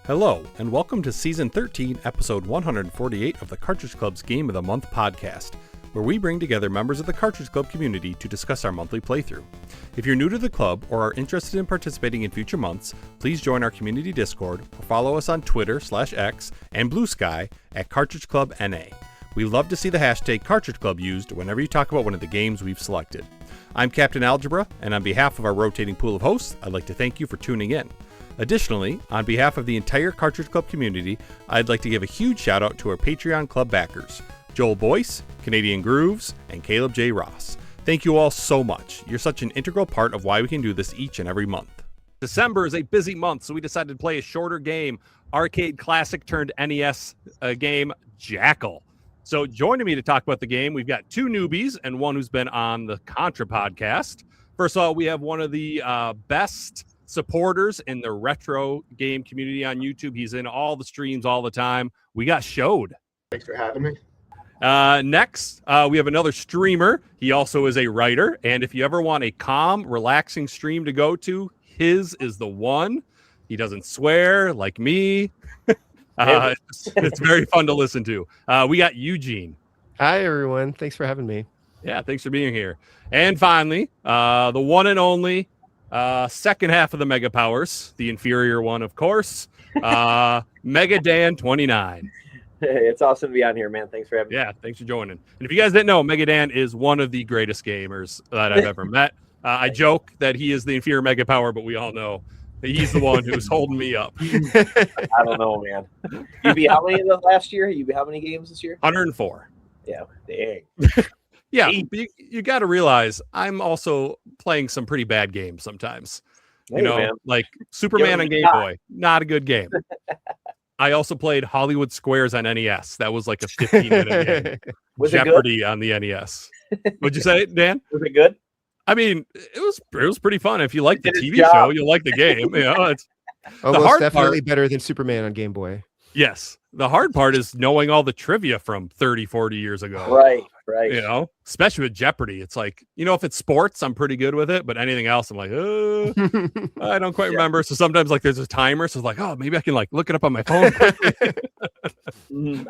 Hello, and welcome to Season 13, Episode 148 of the Cartridge Club's Game of the Month podcast, where we bring together members of the Cartridge Club community to discuss our monthly playthrough. If you're new to the club or are interested in participating in future months, please join our community Discord or follow us on Twitter/X and Blue Sky at Cartridge Club NA. We love to see the hashtag Cartridge Club used whenever you talk about one of the games we've selected. I'm Captain Algebra, and on behalf of our rotating pool of hosts, I'd like to thank you for tuning in. Additionally, on behalf of the entire Cartridge Club community, I'd like to give a huge shout out to our Patreon Club backers, Joel Boyce, Canadian Grooves, and Caleb J. Ross. Thank you all so much. You're such an integral part of why we can do this each and every month. December is a busy month, so we decided to play a shorter game, arcade classic turned NES game, Jackal. So joining me to talk about the game, we've got two newbies and one who's been on the Contra podcast. First of all, we have one of the best supporters in the retro game community on YouTube. He's in all the streams all the time. We got Showed. Thanks for having me. Next, we have another streamer. He also is a writer. And if you ever want a calm, relaxing stream to go to, his is the one. He doesn't swear like me. It's very fun to listen to. We got Eugene. Hi, everyone. Thanks for having me. Yeah, thanks for being here. And finally, the one and only second half of the Mega Powers, the inferior one, of course, Mega Dan 29. Hey, it's awesome to be on here, man. Thanks for having me. Yeah, thanks for joining. And if you guys didn't know, Mega Dan is one of the greatest gamers that I've ever met. I joke that he is the inferior Mega Power, but we all know that he's the one who's holding me up. I don't know, man. You beat how many of the last year? You beat how many games this year? 104. Yeah, dang. Yeah, you got to realize I'm also playing some pretty bad games sometimes. Hey, you know, man. like Superman on Game Boy, not a good game. I also played Hollywood Squares on NES. That was like a 15-minute game. Was Jeopardy on the NES. What'd you say, Dan? Was it good? I mean, it was pretty fun. If you like the Did TV its show, job. you'll like the game. You know, it's Almost hard definitely part- better than Superman on Game Boy. yes. The hard part is knowing all the trivia from 30, 40 years ago. Right. You know, especially with Jeopardy. It's like, you know, if it's sports, I'm pretty good with it, but anything else, I'm like, I don't quite remember. So sometimes like there's a timer. So it's like, oh, maybe I can like look it up on my phone.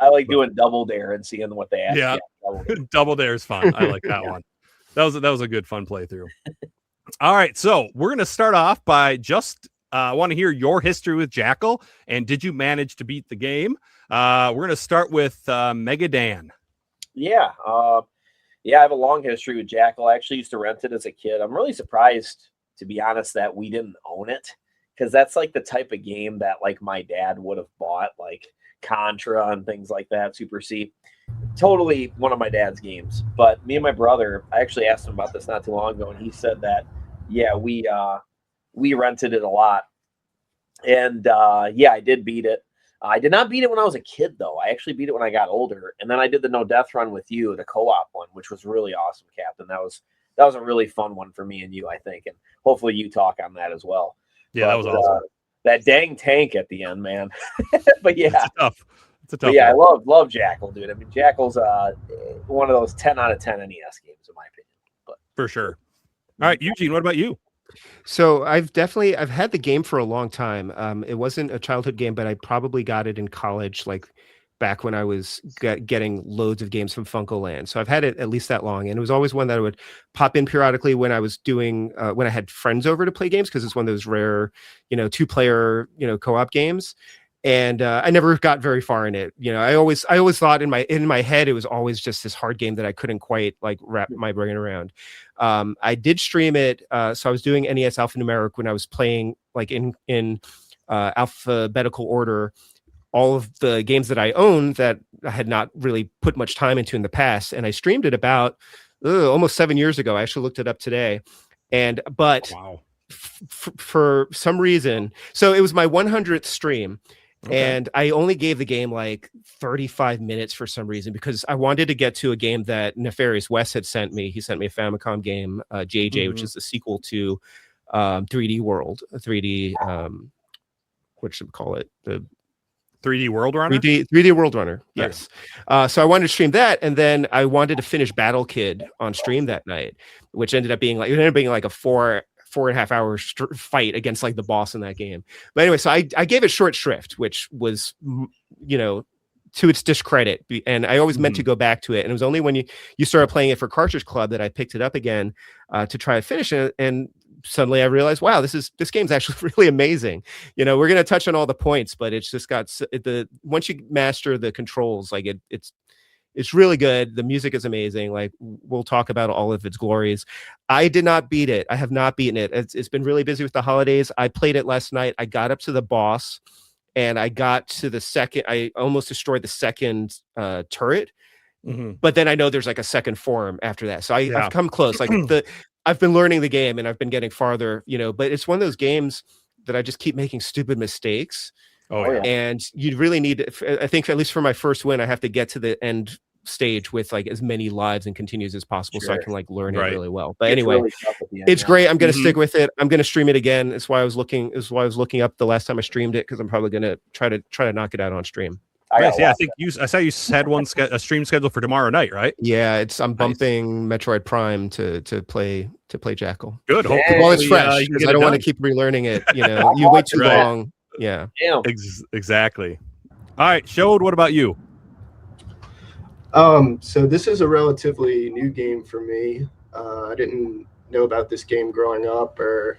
I like doing Double Dare and seeing what they ask. Yeah. Double Dare. Double Dare is fun. I like that one. That was a good fun playthrough. All right. So we're going to start off by just want to hear your history with Jackal. And did you manage to beat the game? We're going to start with Mega Dan. Yeah. I have a long history with Jackal. I actually used to rent it as a kid. I'm really surprised, to be honest, that we didn't own it, because that's like the type of game that like my dad would have bought, like Contra and things like that, Super C. Totally one of my dad's games. But me and my brother, I actually asked him about this not too long ago, and he said that, yeah, we rented it a lot. And I did beat it. I did not beat it when I was a kid, though. I actually beat it when I got older, and then I did the No Death run with you, the co-op one, which was really awesome, Captain. That was a really fun one for me and you, I think, and hopefully you talk on that as well. Yeah, that was awesome. That dang tank at the end, man. But yeah, it's a tough. Yeah, one. I love Jackal, dude. I mean, Jackal's one of those 10 out of 10 NES games, in my opinion. But For sure. All right, Eugene, what about you? So I've had the game for a long time. It wasn't a childhood game, but I probably got it in college, like back when I was getting loads of games from FuncoLand. So I've had it at least that long, and it was always one that I would pop in periodically when I was doing when I had friends over to play games, because it's one of those rare, 2-player, co-op games. And I never got very far in it. I always thought in my head it was always just this hard game that I couldn't quite like wrap my brain around. I did stream it, so I was doing NES alphanumeric when I was playing like in alphabetical order all of the games that I own that I had not really put much time into in the past, and I streamed it about almost 7 years ago. I actually looked it up today, but Wow. For some reason, so it was my 100th stream. Okay. And I only gave the game like 35 minutes for some reason, because I wanted to get to a game that Nefarious West had sent me. He sent me a Famicom game, JJ, which is the sequel to 3D World, 3D, what should we call it? The 3D World Runner? 3D World Runner, yes. So I wanted to stream that, and then I wanted to finish Battle Kid on stream that night, which ended up being like a 4.5 hour fight against like the boss in that game. But anyway, so I gave it short shrift, which was, you know, to its discredit, and I always meant to go back to it. And it was only when you started playing it for Cartridge Club that I picked it up again to try to finish it. And suddenly I realized, wow, this game's actually really amazing. You know, we're going to touch on all the points, but it's just got once you master the controls, like it's really good. The music is amazing. Like, we'll talk about all of its glories. I did not beat it. I have not beaten it. It's been really busy with the holidays. I played it last night. I got up to the boss, and I got to the second. I almost destroyed the second turret. But then I know there's like a second form after that. So I've come close. Like I've been learning the game, and I've been getting farther, you know, but it's one of those games that I just keep making stupid mistakes. Oh, yeah. And you really need, I think, at least for my first win, I have to get to the end stage with like as many lives and continues as possible, so I can like learn it really well. But anyway, really it's great. I'm going to stick with it. I'm going to stream it again. That's why I was looking up the last time I streamed it, because I'm probably going to try to knock it out on stream. Nice. Yeah, I think I saw you had a stream scheduled for tomorrow night, right? Yeah, I'm bumping Metroid Prime to play Jackal. Good. Well, it's fresh, because I don't want to keep relearning it. You know, you wait too long. Yeah. Exactly. All right, Shode, what about you? So this is a relatively new game for me. I didn't know about this game growing up, or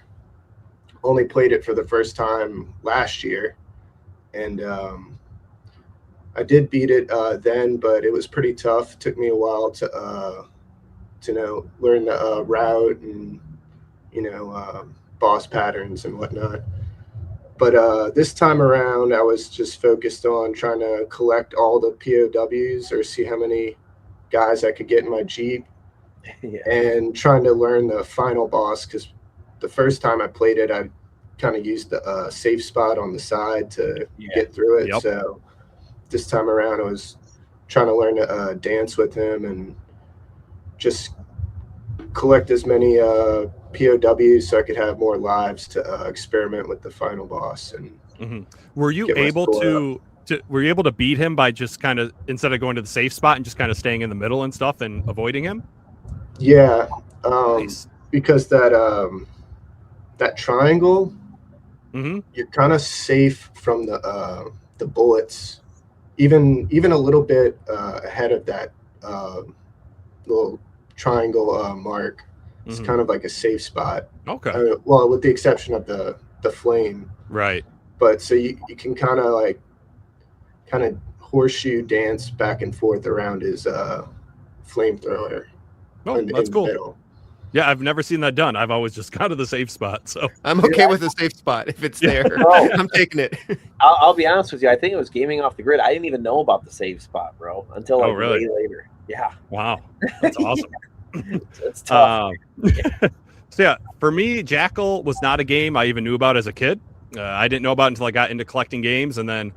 only played it for the first time last year. And I did beat it then, but it was pretty tough. It took me a while to learn the route and, boss patterns and whatnot. But this time around, I was just focused on trying to collect all the POWs, or see how many guys I could get in my Jeep, and trying to learn the final boss, because the first time I played it, I kind of used the safe spot on the side to get through it. So this time around, I was trying to learn to dance with him and just collect as many POWs so I could have more lives to experiment with the final boss. And were you able to beat him by just kind of, instead of going to the safe spot and just kind of staying in the middle and stuff and avoiding him? Yeah, because that triangle, you're kind of safe from the bullets, even a little bit ahead of that little triangle mark. It's kind of like a safe spot. Okay. Well, with the exception of the flame. Right. But so you can kind of horseshoe dance back and forth around his flamethrower. Oh, that's cool. Yeah, I've never seen that done. I've always just gone to the safe spot. So I'm okay with the safe spot if it's there. I'm taking it. I'll be honest with you. I think it was Gaming Off the Grid. I didn't even know about the save spot, bro, until like way later. Yeah. Wow. That's awesome. It's tough. So yeah, for me, Jackal was not a game I even knew about as a kid. I didn't know about it until I got into collecting games, and then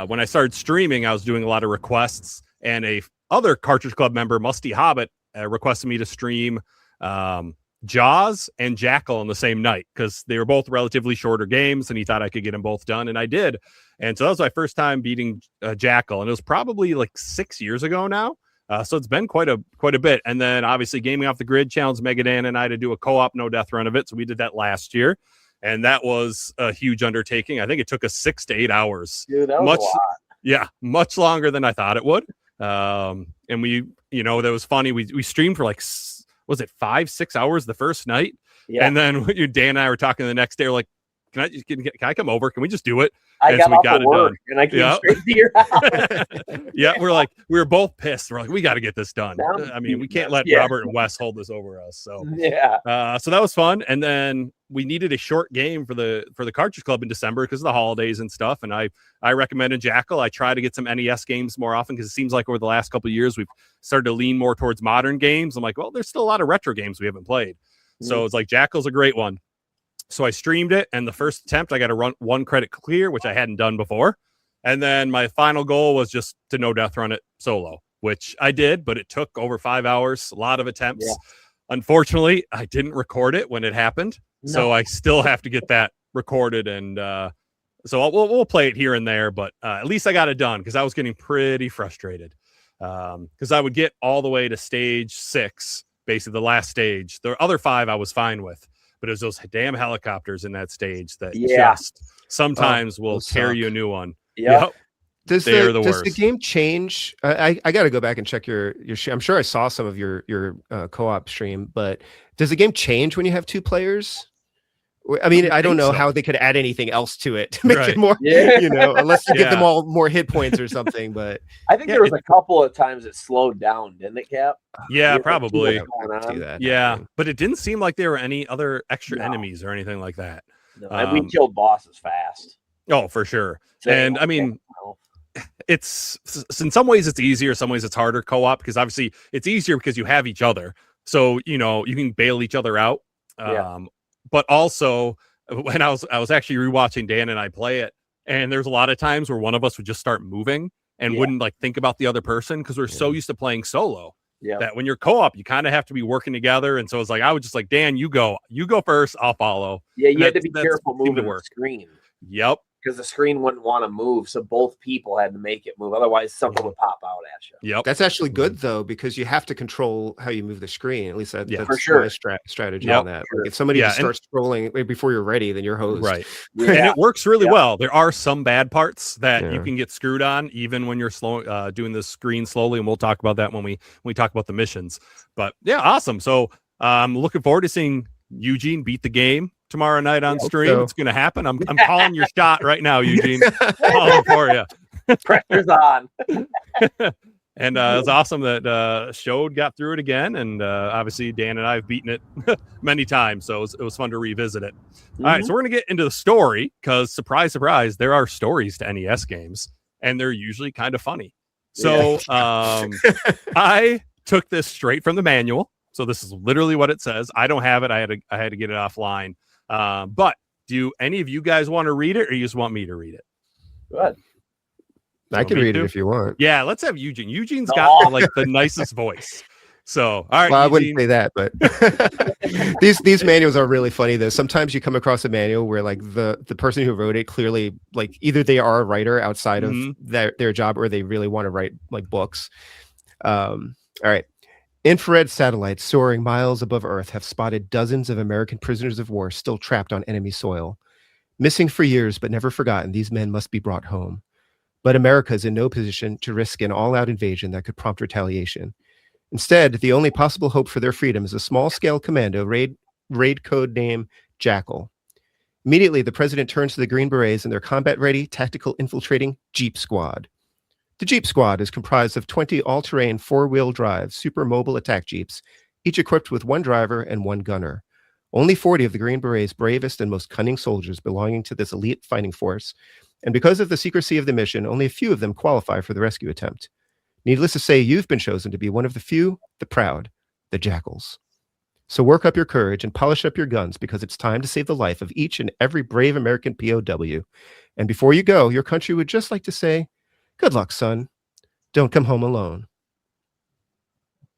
when I started streaming, I was doing a lot of requests, and a other Cartridge Club member, Musty Hobbit, requested me to stream Jaws and Jackal on the same night, because they were both relatively shorter games, and he thought I could get them both done, and I did. And so that was my first time beating Jackal, and it was probably like 6 years ago now. So it's been quite a bit. And then obviously Gaming Off the Grid challenged Megadan and I to do a co-op no death run of it. So we did that last year, and that was a huge undertaking. I think it took us 6 to 8 hours. Dude, that was a lot. Yeah, much longer than I thought it would. And we, that was funny. We streamed for like, was it 5-6 hours the first night? Yeah. And then Dan and I were talking the next day. We're like, can I come over? Can we just do it? I got off of work and I came straight to your house. Yeah, we were both pissed. We're like, we got to get this done. I mean, we can't let Robert and Wes hold this over us. So so that was fun. And then we needed a short game for the Cartridge Club in December because of the holidays and stuff. And I recommended Jackal. I try to get some NES games more often, because it seems like over the last couple of years we've started to lean more towards modern games. I'm like, well, there's still a lot of retro games we haven't played. So it's like Jackal's a great one. So I streamed it, and the first attempt, I got to run 1 credit clear, which I hadn't done before. And then my final goal was just to no death run it solo, which I did, but it took over 5 hours, a lot of attempts. Yeah. Unfortunately, I didn't record it when it happened. No. So I still have to get that recorded. And so we'll play it here and there, but at least I got it done, because I was getting pretty frustrated. Because I would get all the way to stage 6, basically the last stage. The other 5 I was fine with. but it was those damn helicopters in that stage that Yeah. just sometimes will those tear suck. you a new one. Yep. Does They are the does the worst. game change? I got to go back and check your I'm sure I saw some of your co-op stream, but does the game change when you have 2 players? I mean, I don't know how they could add anything else to it to make Right. it more, Yeah. unless you give them Yeah. all more hit points or something. But I think there was a couple of times it slowed down, didn't it, Cap? Yeah, You know, probably. too much going see on. that. Yeah, happening. but it didn't seem like there were any other extra No. enemies or anything like that. No, and we killed bosses fast. Oh, for sure. So, And I mean, it's in some ways it's easier, some ways it's harder co-op, because obviously it's easier because you have each other, so you can bail each other out. Yeah. But also when I was actually rewatching Dan and I play it, and there's a lot of times where one of us would just start moving and wouldn't like think about the other person, because we're so used to playing solo that when you're co-op you kind of have to be working together. And so it's like I would just like, Dan, you go first, I'll follow. Yeah, you And had to be that's careful seemed to moving the work. screen Yep. because the screen wouldn't want to move, so both people had to make it move. Otherwise, something would pop out at you. Yep. That's actually good though, because you have to control how you move the screen. At least that's Yeah, for my sure. strategy Yep. on that. Like if somebody just starts scrolling before you're ready, then you're hosed. Right. Yeah. And it works really well. There are some bad parts that you Yeah. can get screwed on, even when you're slow doing the screen slowly. And we'll talk about that when we talk about the missions. But yeah, awesome. So I'm looking forward to seeing Eugene beat the game tomorrow night on stream. so. It's going to happen. I'm calling your shot right now, Eugene. Calling for you. Pressure's on. And it's awesome that Showed got through it again. And obviously, Dan and I have beaten it many times. So it was fun to revisit it. All right. So we're going to get into the story because, surprise, surprise, there are stories to NES games. And they're usually kind of funny. So I took this straight from the manual. So this is literally what it says. I don't have it. I had to get it offline. But do any of you guys want to read it, or you just want me to read it? Good. I can read it if you want. Yeah, let's have Eugene. Eugene's got like the nicest voice. So, all right. Well, I Eugene. wouldn't say that, but these manuals are really funny though. Sometimes you come across a manual where like the person who wrote it clearly, like, either they are a writer outside of their job, or they really want to write like books. All right. Infrared satellites soaring miles above Earth have spotted dozens of American prisoners of war still trapped on enemy soil. Missing for years but never forgotten, these men must be brought home. But America is in no position to risk an all-out invasion that could prompt retaliation. Instead, the only possible hope for their freedom is a small-scale commando raid code name Jackal. Immediately, the president turns to the Green Berets and their combat-ready, tactical infiltrating Jeep Squad. The Jeep Squad is comprised of 20 all-terrain, four-wheel drive, super mobile attack jeeps, each equipped with one driver and one gunner. Only 40 of the Green Berets' bravest and most cunning soldiers belonging to this elite fighting force, and because of the secrecy of the mission, only a few of them qualify for the rescue attempt. Needless to say, you've been chosen to be one of the few, the proud, the Jackals. So work up your courage and polish up your guns, because it's time to save the life of each and every brave American POW. And before you go, your country would just like to say, good luck, son. Don't come home alone.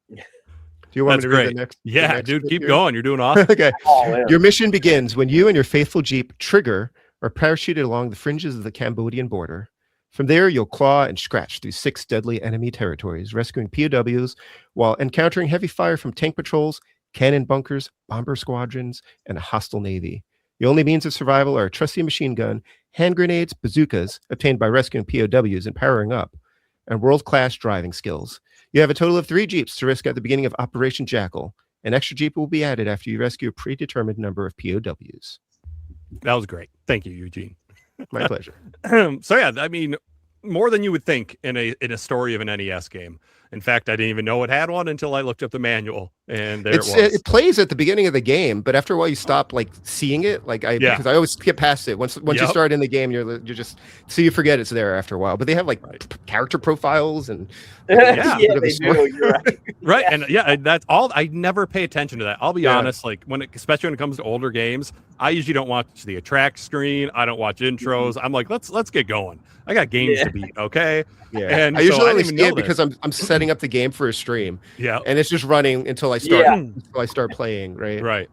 Do you want That's me to read great. the next? Yeah, the next dude, bit keep here? going. You're doing awesome. Okay. Oh, yeah. Your mission begins when you and your faithful Jeep Trigger are parachuted along the fringes of the Cambodian border. From there, you'll claw and scratch through 6 deadly enemy territories, rescuing POWs while encountering heavy fire from tank patrols, cannon bunkers, bomber squadrons, and a hostile navy. The only means of survival are a trusty machine gun, hand grenades, bazookas, obtained by rescuing POWs and powering up, and world-class driving skills. You have a total of 3 Jeeps to risk at the beginning of Operation Jackal. An extra Jeep will be added after you rescue a predetermined number of POWs. That was great. Thank you, Eugene. My pleasure. So yeah, I mean, more than you would think in a story of an NES game. In fact, I didn't even know it had one until I looked up the manual, and there it was. It plays at the beginning of the game, but after a while you stop like seeing it. Because I always skip past it. Once you start in the game, you're just so you forget it's there after a while. But they have like character profiles and Yeah, they do. You're right. Right. And that's all. I never pay attention to that. I'll be honest, like especially when it comes to older games, I usually don't watch the attract screen. I don't watch intros. I'm like, let's get going. I got games to beat. Okay. Yeah. And I usually so only didn't see even it know because I'm setting up the game for a stream. Yeah. And it's just running until I start playing, right? Right.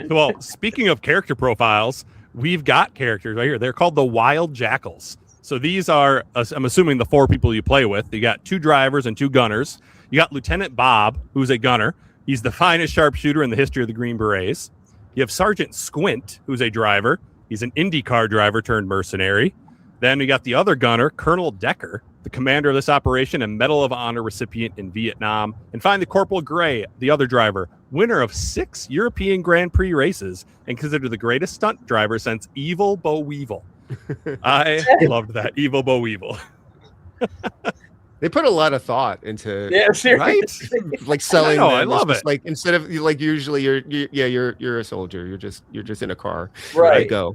Well, speaking of character profiles, we've got characters right here. They're called the Wild Jackals. So these are, I'm assuming, the 4 people you play with. You got 2 drivers and 2 gunners. You got Lieutenant Bob, who's a gunner. He's the finest sharpshooter in the history of the Green Berets. You have Sergeant Squint, who's a driver. He's an IndyCar driver turned mercenary. Then we got the other gunner, Colonel Decker, the commander of this operation and Medal of Honor recipient in Vietnam. And finally, Corporal Gray, the other driver, winner of 6 European Grand Prix races and considered the greatest stunt driver since Evil Bo Weevil. I loved that, Evil Bo Weevil. They put a lot of thought into right? like selling them. I love it. Like instead of like usually you're a soldier. You're just in a car. Right. Go.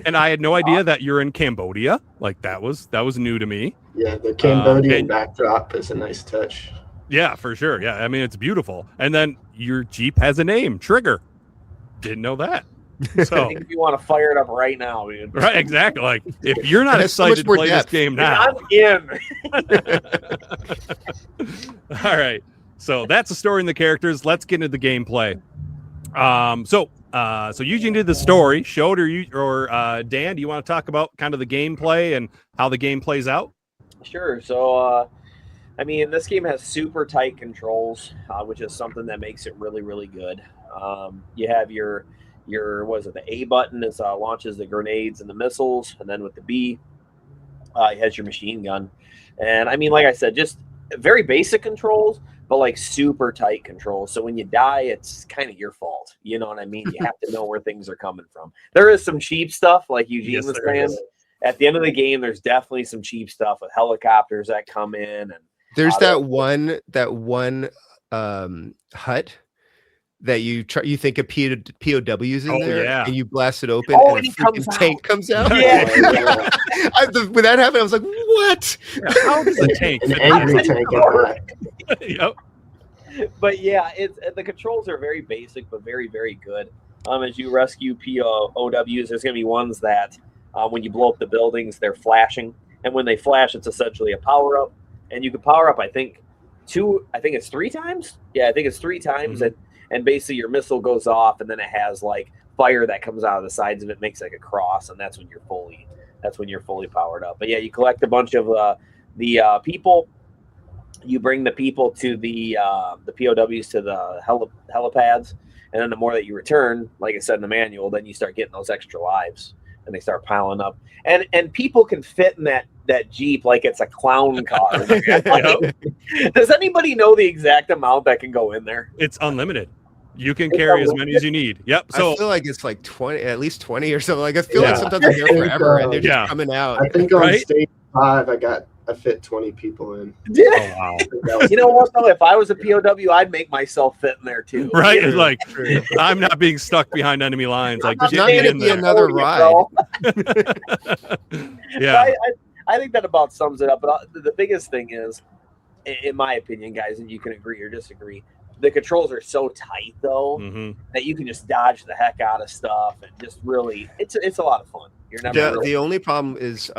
And I had no idea that you're in Cambodia. Like that was new to me. Yeah, the Cambodian backdrop is a nice touch. Yeah, for sure. Yeah, I mean it's beautiful. And then your Jeep has a name, Trigger. Didn't know that. So I think you want to fire it up right now, dude. right, exactly. Like if you're not excited to play this game now, I'm in. all right. So that's the story and the characters. Let's get into the gameplay. So Eugene did the story. Showed or Dan, do you want to talk about kind of the gameplay and how the game plays out? Sure. So, I mean, this game has super tight controls, which is something that makes it really, really good. You have your the A button is launches the grenades and the missiles, and then with the B, it has your machine gun. And I mean, like I said, just very basic controls, but like super tight controls. So when you die, it's kind of your fault. You know what I mean? You have to know where things are coming from. There is some cheap stuff, like Eugene was saying. At the end of the game, there's definitely some cheap stuff with helicopters that come in, and there's that one hut that you think of POWs in there, and you blast it open, and a freaking tank comes out. Yeah. When that happened, I was like, "What? How does a tank? An angry tank. Yep. But yeah, the controls are very basic, but very, very good. As you rescue POWs, there's going to be ones that when you blow up the buildings, they're flashing, and when they flash, it's essentially a power up, and you can power up. I think it's 3 times. Yeah, I think it's 3 times, and basically your missile goes off, and then it has like fire that comes out of the sides of it, makes like a cross, and that's when you're fully powered up. But yeah, you collect a bunch of the people. You bring the people to the POWs to the helipads, and then the more that you return, like I said in the manual, then you start getting those extra lives, and they start piling up. And people can fit in that Jeep like it's a clown car. Does anybody know the exact amount that can go in there? It's unlimited. You can carry as many as you need. Yep. So I feel like it's like 20, at least 20 or something. Like I feel like sometimes they're here forever and they're just coming out. I think on stage 5, I fit 20 people in. Oh, wow. You know what though? If I was a POW, I'd make myself fit in there too. Right? It's like I'm not being stuck behind enemy lines. Like there's not going to be another ride. Yeah. I think that about sums it up. But the biggest thing is, in my opinion, guys, and you can agree or disagree, the controls are so tight though that you can just dodge the heck out of stuff and just really, it's a lot of fun. You're never the only problem is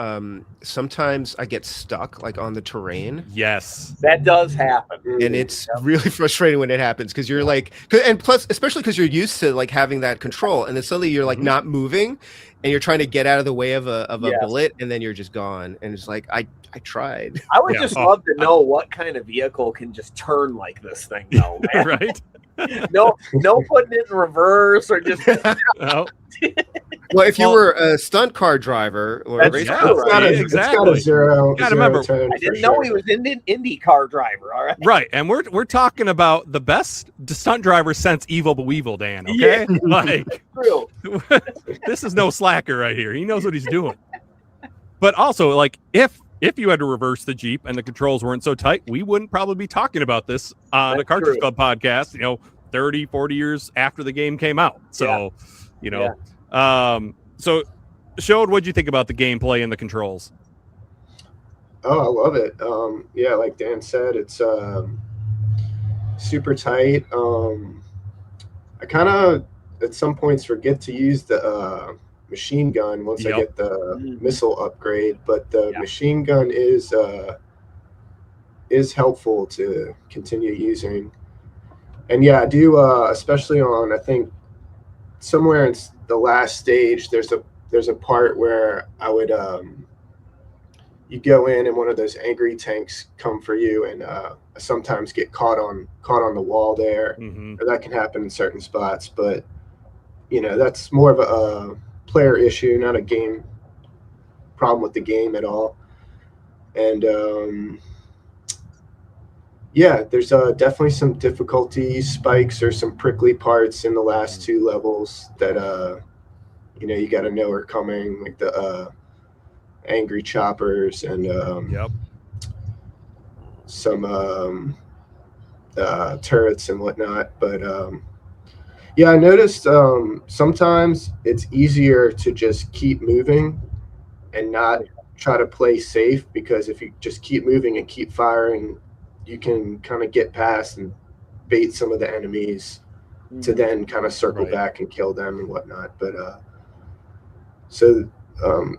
sometimes I get stuck like on the terrain. Yes, that does happen, and it's really frustrating when it happens because you're like, and plus especially because you're used to like having that control, and then suddenly you're like not moving, and you're trying to get out of the way of a bullet, and then you're just gone, and it's like I tried. I would just love to know what kind of vehicle can just turn like this thing, though, man. Right? No putting it in reverse or just. Well, if you were a stunt car driver or a race car, it's got a zero. Gotta remember, I didn't know he was an Indy car driver. All right, right, and we're talking about the best stunt driver since Evil Weevil, Dan. Okay, like true. This is no slacker right here. He knows what he's doing. But also, like if you had to reverse the Jeep and the controls weren't so tight, we wouldn't probably be talking about this on the Cartridge Club podcast, 30, 40 years after the game came out. So, so Shode, what'd you think about the gameplay and the controls? Oh, I love it. Yeah, like Dan said, it's super tight. I kind of at some points forget to use the machine gun once I get the missile upgrade, but the machine gun is helpful to continue using. And yeah, I do especially on, I think somewhere in the last stage there's a part where I would you go in and one of those angry tanks come for you, and sometimes get caught on the wall there. Or that can happen in certain spots, but that's more of a player issue, not a game problem with the game at all. And yeah, there's definitely some difficulty spikes or some prickly parts in the last two levels that you got to know are coming, like the angry choppers and some turrets and whatnot. But yeah, I noticed sometimes it's easier to just keep moving and not try to play safe, because if you just keep moving and keep firing, you can kind of get past and bait some of the enemies to then kind of circle back and kill them and whatnot. But so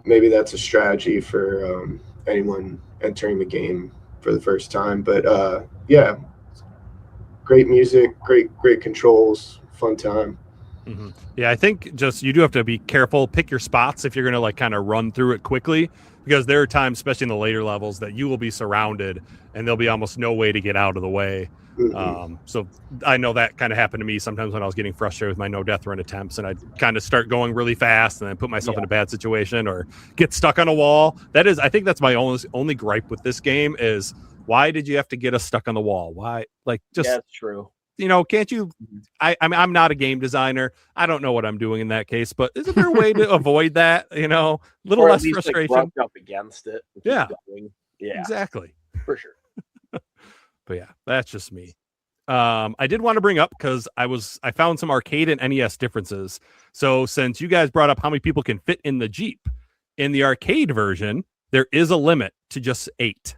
maybe that's a strategy for anyone entering the game for the first time. But yeah, great music, great controls, fun time. Yeah, I think just you do have to be careful, pick your spots if you're going to like kind of run through it quickly, because there are times, especially in the later levels, that you will be surrounded and there'll be almost no way to get out of the way. So I know that kind of happened to me sometimes when I was getting frustrated with my no death run attempts, and I'd kind of start going really fast and then put myself in a bad situation or get stuck on a wall. I think that's my only gripe with this game is, why did you have to get us stuck on the wall? Why? Like, just that's true. Can't you? I mean, I'm not a game designer. I don't know what I'm doing in that case, but isn't there a way to avoid that? Little or less at least, frustration. Like, brush up against it. Yeah, exactly, for sure. But yeah, that's just me. I did want to bring up, because I found some arcade and NES differences. So since you guys brought up how many people can fit in the Jeep, in the arcade version, there is a limit to just 8.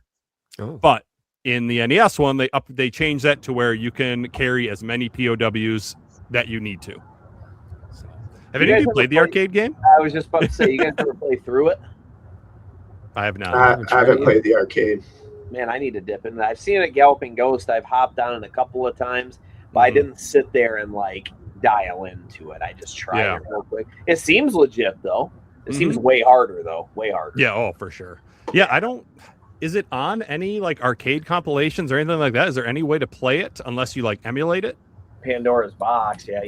But in the NES one, they changed that to where you can carry as many POWs that you need to. So, have any of you played the arcade game? I was just about to say, you guys ever play through it? I have not. I haven't played the arcade. Man, I need to dip in. I've seen it Galloping Ghost. I've hopped on it a couple of times, but I didn't sit there and like dial into it. I just tried it real quick. It seems legit though. It seems way harder though. Way harder. Yeah. Oh, for sure. Yeah. Is it on any like arcade compilations or anything like that? Is there any way to play it unless you like emulate it? Pandora's box. Yeah.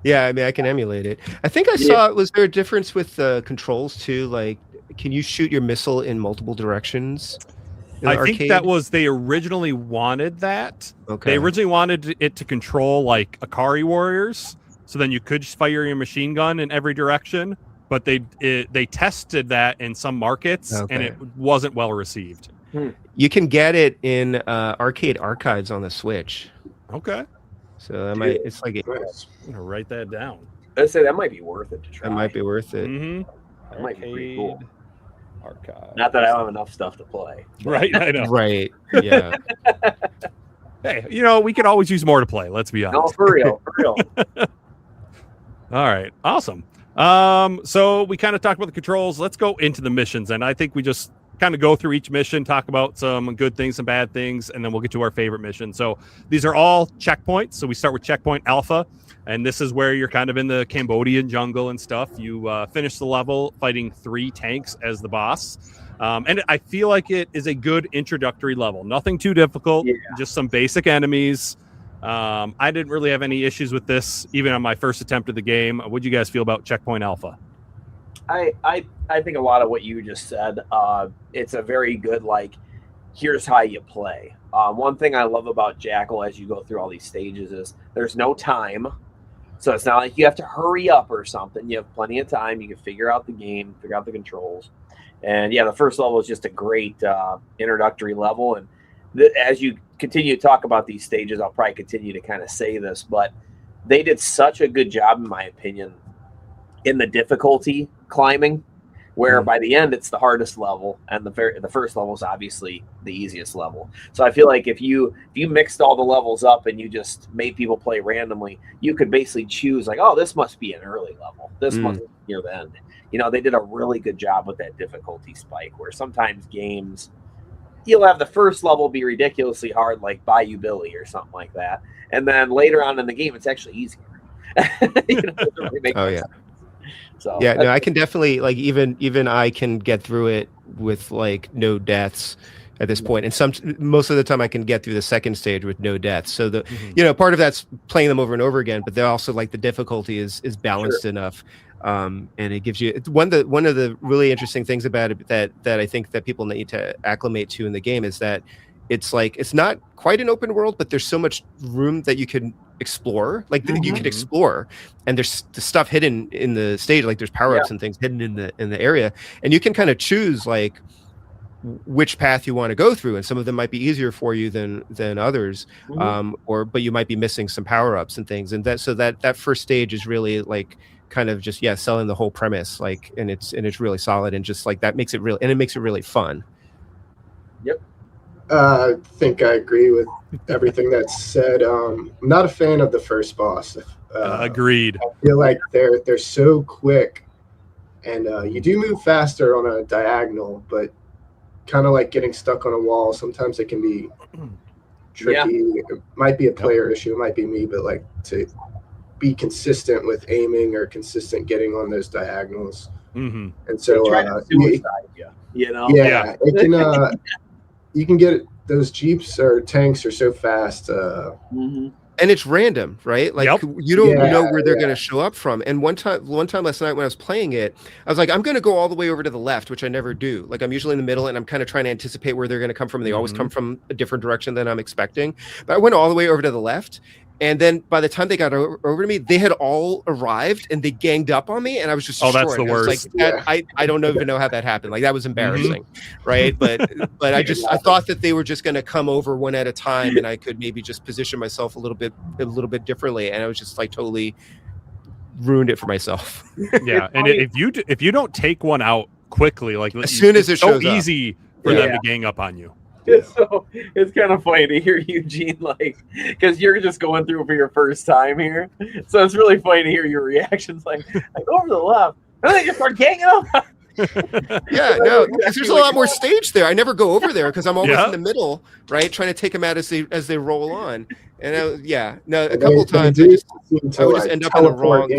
Yeah. I mean, I can emulate it. I think I saw. Was there a difference with the controls too? Like, can you shoot your missile in multiple directions? I think that was, they originally wanted that. Okay. They originally wanted it to control like Akari warriors, so then you could fire your machine gun in every direction. But they tested that in some markets, and it wasn't well received. You can get it in arcade archives on the Switch. Okay. So it's like I'm gonna write that down. I'd say that might be worth it to try. That might be worth it. That might be pretty cool. Archive. Not that I don't have enough stuff to play. Right, I know. Right. Yeah. Hey, we could always use more to play. Let's be honest. No, for real. All right. Awesome. So we kind of talked about the controls. Let's go into the missions, and I think we just kind of go through each mission, talk about some good things, some bad things, and then we'll get to our favorite mission. So these are all checkpoints. So we start with checkpoint Alpha, and this is where you're kind of in the Cambodian jungle and stuff. You finish the level fighting 3 tanks as the boss. And I feel like it is a good introductory level. Nothing too difficult, just some basic enemies. I didn't really have any issues with this, even on my first attempt at the game. What do you guys feel about Checkpoint Alpha? I think a lot of what you just said, it's a very good, like, here's how you play. One thing I love about Jackal as you go through all these stages is there's no time. So it's not like you have to hurry up or something. You have plenty of time. You can figure out the game, figure out the controls. And yeah, the first level is just a great introductory level. And as you continue to talk about these stages, I'll probably continue to kind of say this, but they did such a good job, in my opinion, in the difficulty climbing, where by the end it's the hardest level, and the first level is obviously the easiest level. So I feel like if you mixed all the levels up and you just made people play randomly, you could basically choose like, oh, this must be an early level, this must be near the end. They did a really good job with that difficulty spike, where sometimes games, you'll have the first level be ridiculously hard, like Bayou Billy or something like that, and then later on in the game it's actually easier. Yeah. So yeah, no, I can definitely, like, even I can get through it with like no deaths. at this point. And most of the time I can get through the second stage with no deaths. So part of that's playing them over and over again, but they're also like the difficulty is balanced enough. And it gives you one of the really interesting things about it that I think that people need to acclimate to in the game is that it's like it's not quite an open world, but there's so much room that you can explore. Like you could explore, and there's the stuff hidden in the stage. Like there's power-ups and things hidden in the area, and you can kind of choose like which path you want to go through, and some of them might be easier for you than others, but you might be missing some power-ups and things. And that first stage is really like kind of just selling the whole premise, like, and it's really solid, and just like that makes it really fun. Yep. I think I agree with everything that's said. I'm not a fan of the first boss. Agreed. I feel like they're so quick, and you do move faster on a diagonal, but kind of like getting stuck on a wall. Sometimes it can be tricky. It might be a player issue. It might be me, but like to be consistent with aiming or consistent getting on those diagonals. And so it can you can get those jeeps or tanks are so fast. And it's random, right? Like you don't know where they're going to show up from. And one time last night when I was playing it, I was like, I'm going to go all the way over to the left, which I never do. Like I'm usually in the middle, and I'm kind of trying to anticipate where they're going to come from. And they always come from a different direction than I'm expecting. But I went all the way over to the left. And then by the time they got over to me, they had all arrived and they ganged up on me, and I was just that's the worst. Like, I don't even know how that happened. Like that was embarrassing, right? But I thought that they were just going to come over one at a time, and I could maybe just position myself a little bit differently, and I was just like totally ruined it for myself. Yeah, and if you don't take one out quickly, like as soon as it shows so easy for them to gang up on you. So it's kind of funny to hear Eugene, like, because you're just going through for your first time here. So it's really funny to hear your reactions. Like, I go over to the left, and then you start ganging up. Because there's a lot more stage there. I never go over there because I'm always in the middle, right, trying to take them out as they roll on. And a couple of times I would just end up in the wrong.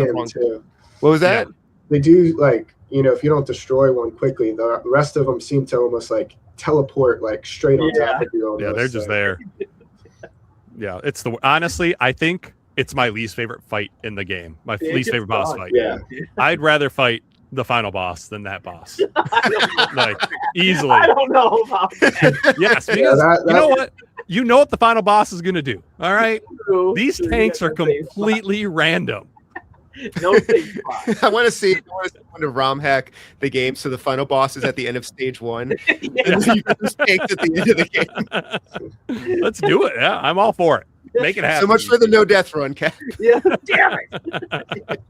What was that? Yeah. They do, like, if you don't destroy one quickly, the rest of them seem to almost like teleport like straight on top of you. Almost, they're just there. It's honestly, I think it's my least favorite fight in the game. My least favorite boss fight. I'd rather fight the final boss than that boss. Like easily. I don't know about that. Yes, because you know what? You know what the final boss is going to do. All right, these tanks are completely random. No stage I want to see someone to ROM hack the game so the final boss is at the end of stage 1. And you just tanked at the end of the game. Let's do it. Yeah, I'm all for it. Make it happen. So much for the no death run, Cap. Yeah, damn it.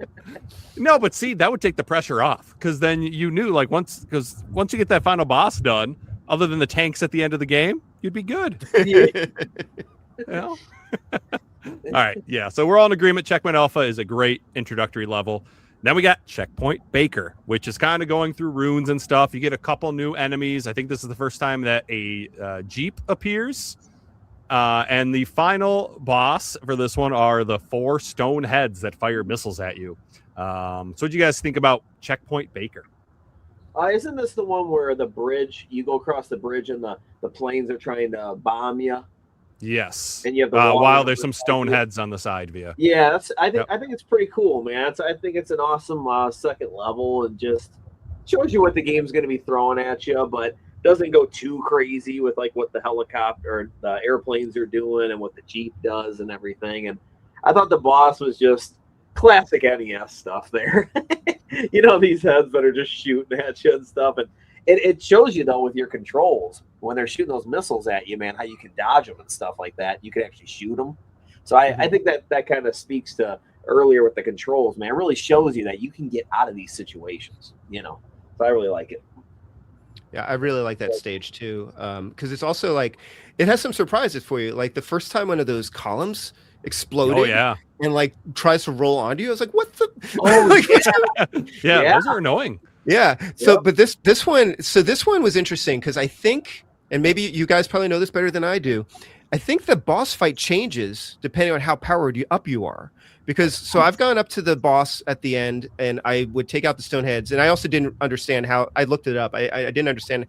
No, but see, that would take the pressure off, because then you knew, like, once you get that final boss done, other than the tanks at the end of the game, you'd be good. All right, so we're all in agreement. Checkpoint Alpha is a great introductory level. Then we got Checkpoint Baker, which is kind of going through runes and stuff. You get a couple new enemies. I think this is the first time that a Jeep appears. And the final boss for this one are the 4 stone heads that fire missiles at you. So what do you guys think about Checkpoint Baker? Isn't this the one where the bridge, you go across the bridge and the planes are trying to bomb you? Yes. And you have while there's some stone heads on the side via. Yeah, I think it's pretty cool, man. I think it's an awesome second level, and just shows you what the game's going to be throwing at you, but doesn't go too crazy with like what the helicopter or the airplanes are doing and what the Jeep does and everything. And I thought the boss was just classic NES stuff there. These heads that are just shooting at you and stuff. And it shows you, though, with your controls, when they're shooting those missiles at you, man, how you can dodge them and stuff like that. You can actually shoot them. So I think that kind of speaks to earlier with the controls, man. It really shows you that you can get out of these situations, So I really like it. Yeah, I really like that stage, too, because it's also like it has some surprises for you. Like the first time one of those columns exploded and like tries to roll onto you, I was like, what the? Those are annoying. Yeah. So, but this one was interesting because I think, and maybe you guys probably know this better than I do, I think the boss fight changes depending on how powered up you are. Because I've gone up to the boss at the end, and I would take out the stone heads, and I also didn't understand how. I looked it up. I didn't understand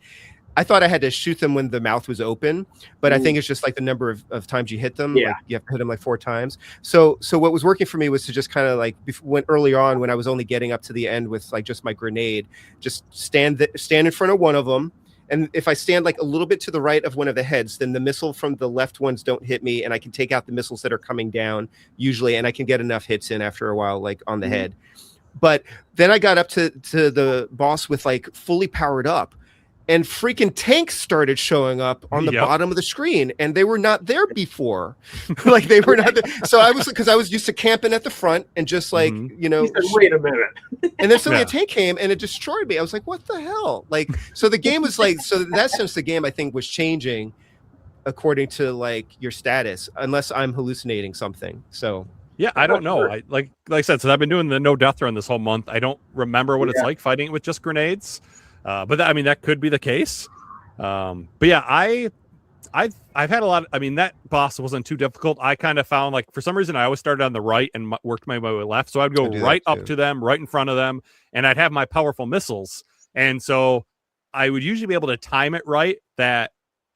I thought I had to shoot them when the mouth was open, but I Ooh. think it's just like the number of times you hit them. Yeah. Like you have to hit them like 4 times. So what was working for me was to just kind of like when early on when I was only getting up to the end with like just my grenade, just stand in front of one of them. And if I stand like a little bit to the right of one of the heads, then the missile from the left ones don't hit me, and I can take out the missiles that are coming down usually, and I can get enough hits in after a while, like on the head. But then I got up to the boss with like fully powered up, and freaking tanks started showing up on the bottom of the screen, and they were not there before. Like they were not there. So I was used to camping at the front and just like, you know, He said, wait a minute. and then suddenly a tank came and it destroyed me. I was like, what the hell? Like, so the game was like, so in that sense, the game I think was changing according to like your status, unless I'm hallucinating something. So yeah, I don't know. I like I said, so I've been doing the no death run this whole month. I don't remember what it's like fighting it with just grenades. But I mean, that could be the case. But yeah, I've had a lot. I mean, that boss wasn't too difficult. I kind of found like for some reason I always started on the right and worked my way left. So I'd go right up to them, right in front of them, and I'd have my powerful missiles. And so I would usually be able to time it right that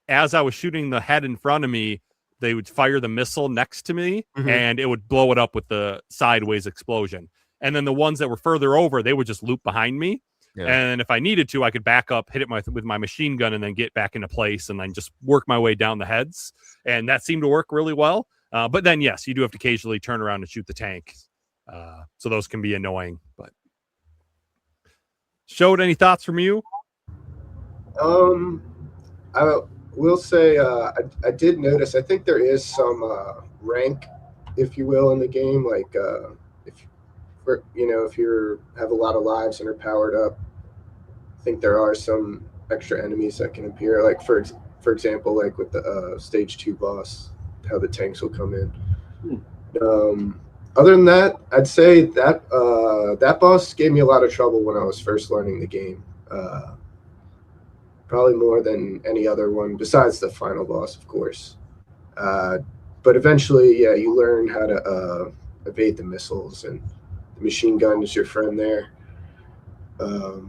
as I was shooting the head in front of me, they would fire the missile next to me, and it would blow it up with the sideways explosion. And then the ones that were further over, they would just loop behind me. Yeah. And if I needed to, I could back up, hit it with my machine gun, and then get back into place, and then just work my way down the heads. And that seemed to work really well. But then, yes, you do have to occasionally turn around and shoot the tank. So those can be annoying. But Showed, any thoughts from you? I will say I did notice. I think there is some rank, if you will, in the game. Like if you have a lot of lives and are powered up, I think there are some extra enemies that can appear. Like for example, like with the stage 2 boss, how the tanks will come in. Other than that, I'd say that that boss gave me a lot of trouble when I was first learning the game. Probably more than any other one besides the final boss, of course. But eventually, yeah, you learn how to evade the missiles, and the machine gun is your friend there.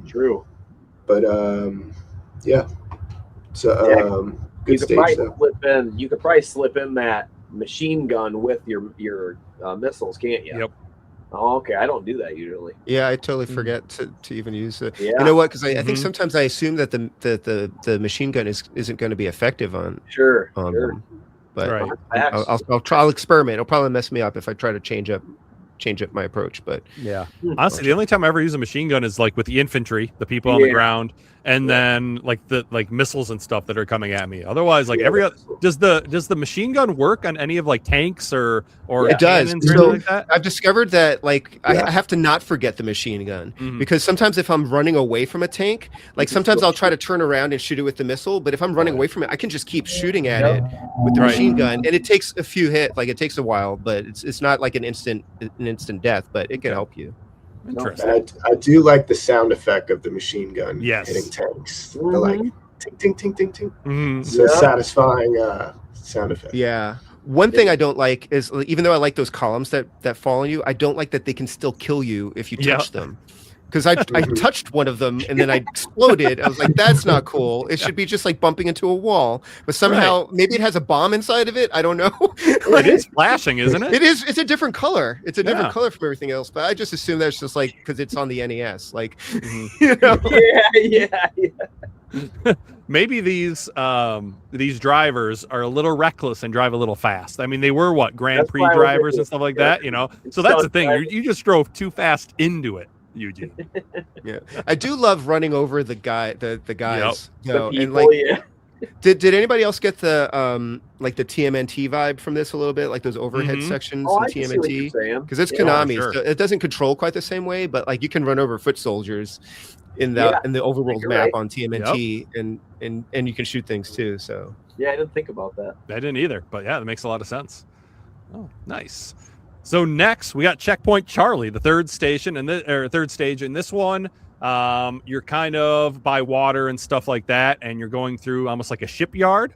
True. But yeah. So good stage though. You could probably slip in that machine gun with your missiles, can't you? Yep. Oh, okay. I don't do that usually. Yeah, I totally forget to even use it. Yeah. You know what? Because I think sometimes I assume that the machine gun isn't going to be effective on sure. Them. But right. I'll experiment. It'll probably mess me up if I try to change up my approach. But yeah, honestly, the only time I ever use a machine gun is like with the infantry, the people on the ground, and then like the missiles and stuff that are coming at me. Otherwise, like every other, does the machine gun work on any of like tanks or it does. So like that? I've discovered that like I have to not forget the machine gun because sometimes if I'm running away from a tank, like sometimes I'll try to turn around and shoot it with the missile, but if I'm running away from it, I can just keep shooting at it with the machine gun, and it takes a few hits. Like it takes a while, but it's not like an instant death, but it can help you. Interesting. I do like the sound effect of the machine gun hitting tanks. The like ting ting ting ting ting. So satisfying sound effect. Yeah. One thing I don't like is, even though I like those columns that fall on you, I don't like that they can still kill you if you touch them. Because I touched one of them and then I exploded. I was like, that's not cool. It should be just like bumping into a wall. But somehow, maybe it has a bomb inside of it. I don't know. It is flashing, isn't it? It is. It's a different color. It's a different color from everything else. But I just assume that's just like because it's on the NES. Like, you know? Yeah. Maybe these drivers are a little reckless and drive a little fast. I mean, they were Grand Prix drivers and stuff like that, you know. So that's the thing. You just drove too fast into it, Eugene. Yeah, I do love running over the guys. People, and like, did anybody else get the like the TMNT vibe from this a little bit, like those overhead sections in TMNT? Because it's Konami, so it doesn't control quite the same way, but like you can run over foot soldiers in the overworld map on TMNT, and you can shoot things too. So yeah, I didn't think about that. I didn't either, but yeah, that makes a lot of sense. Oh, nice. So next we got Checkpoint Charlie, the third stage in this one. You're kind of by water and stuff like that, and you're going through almost like a shipyard.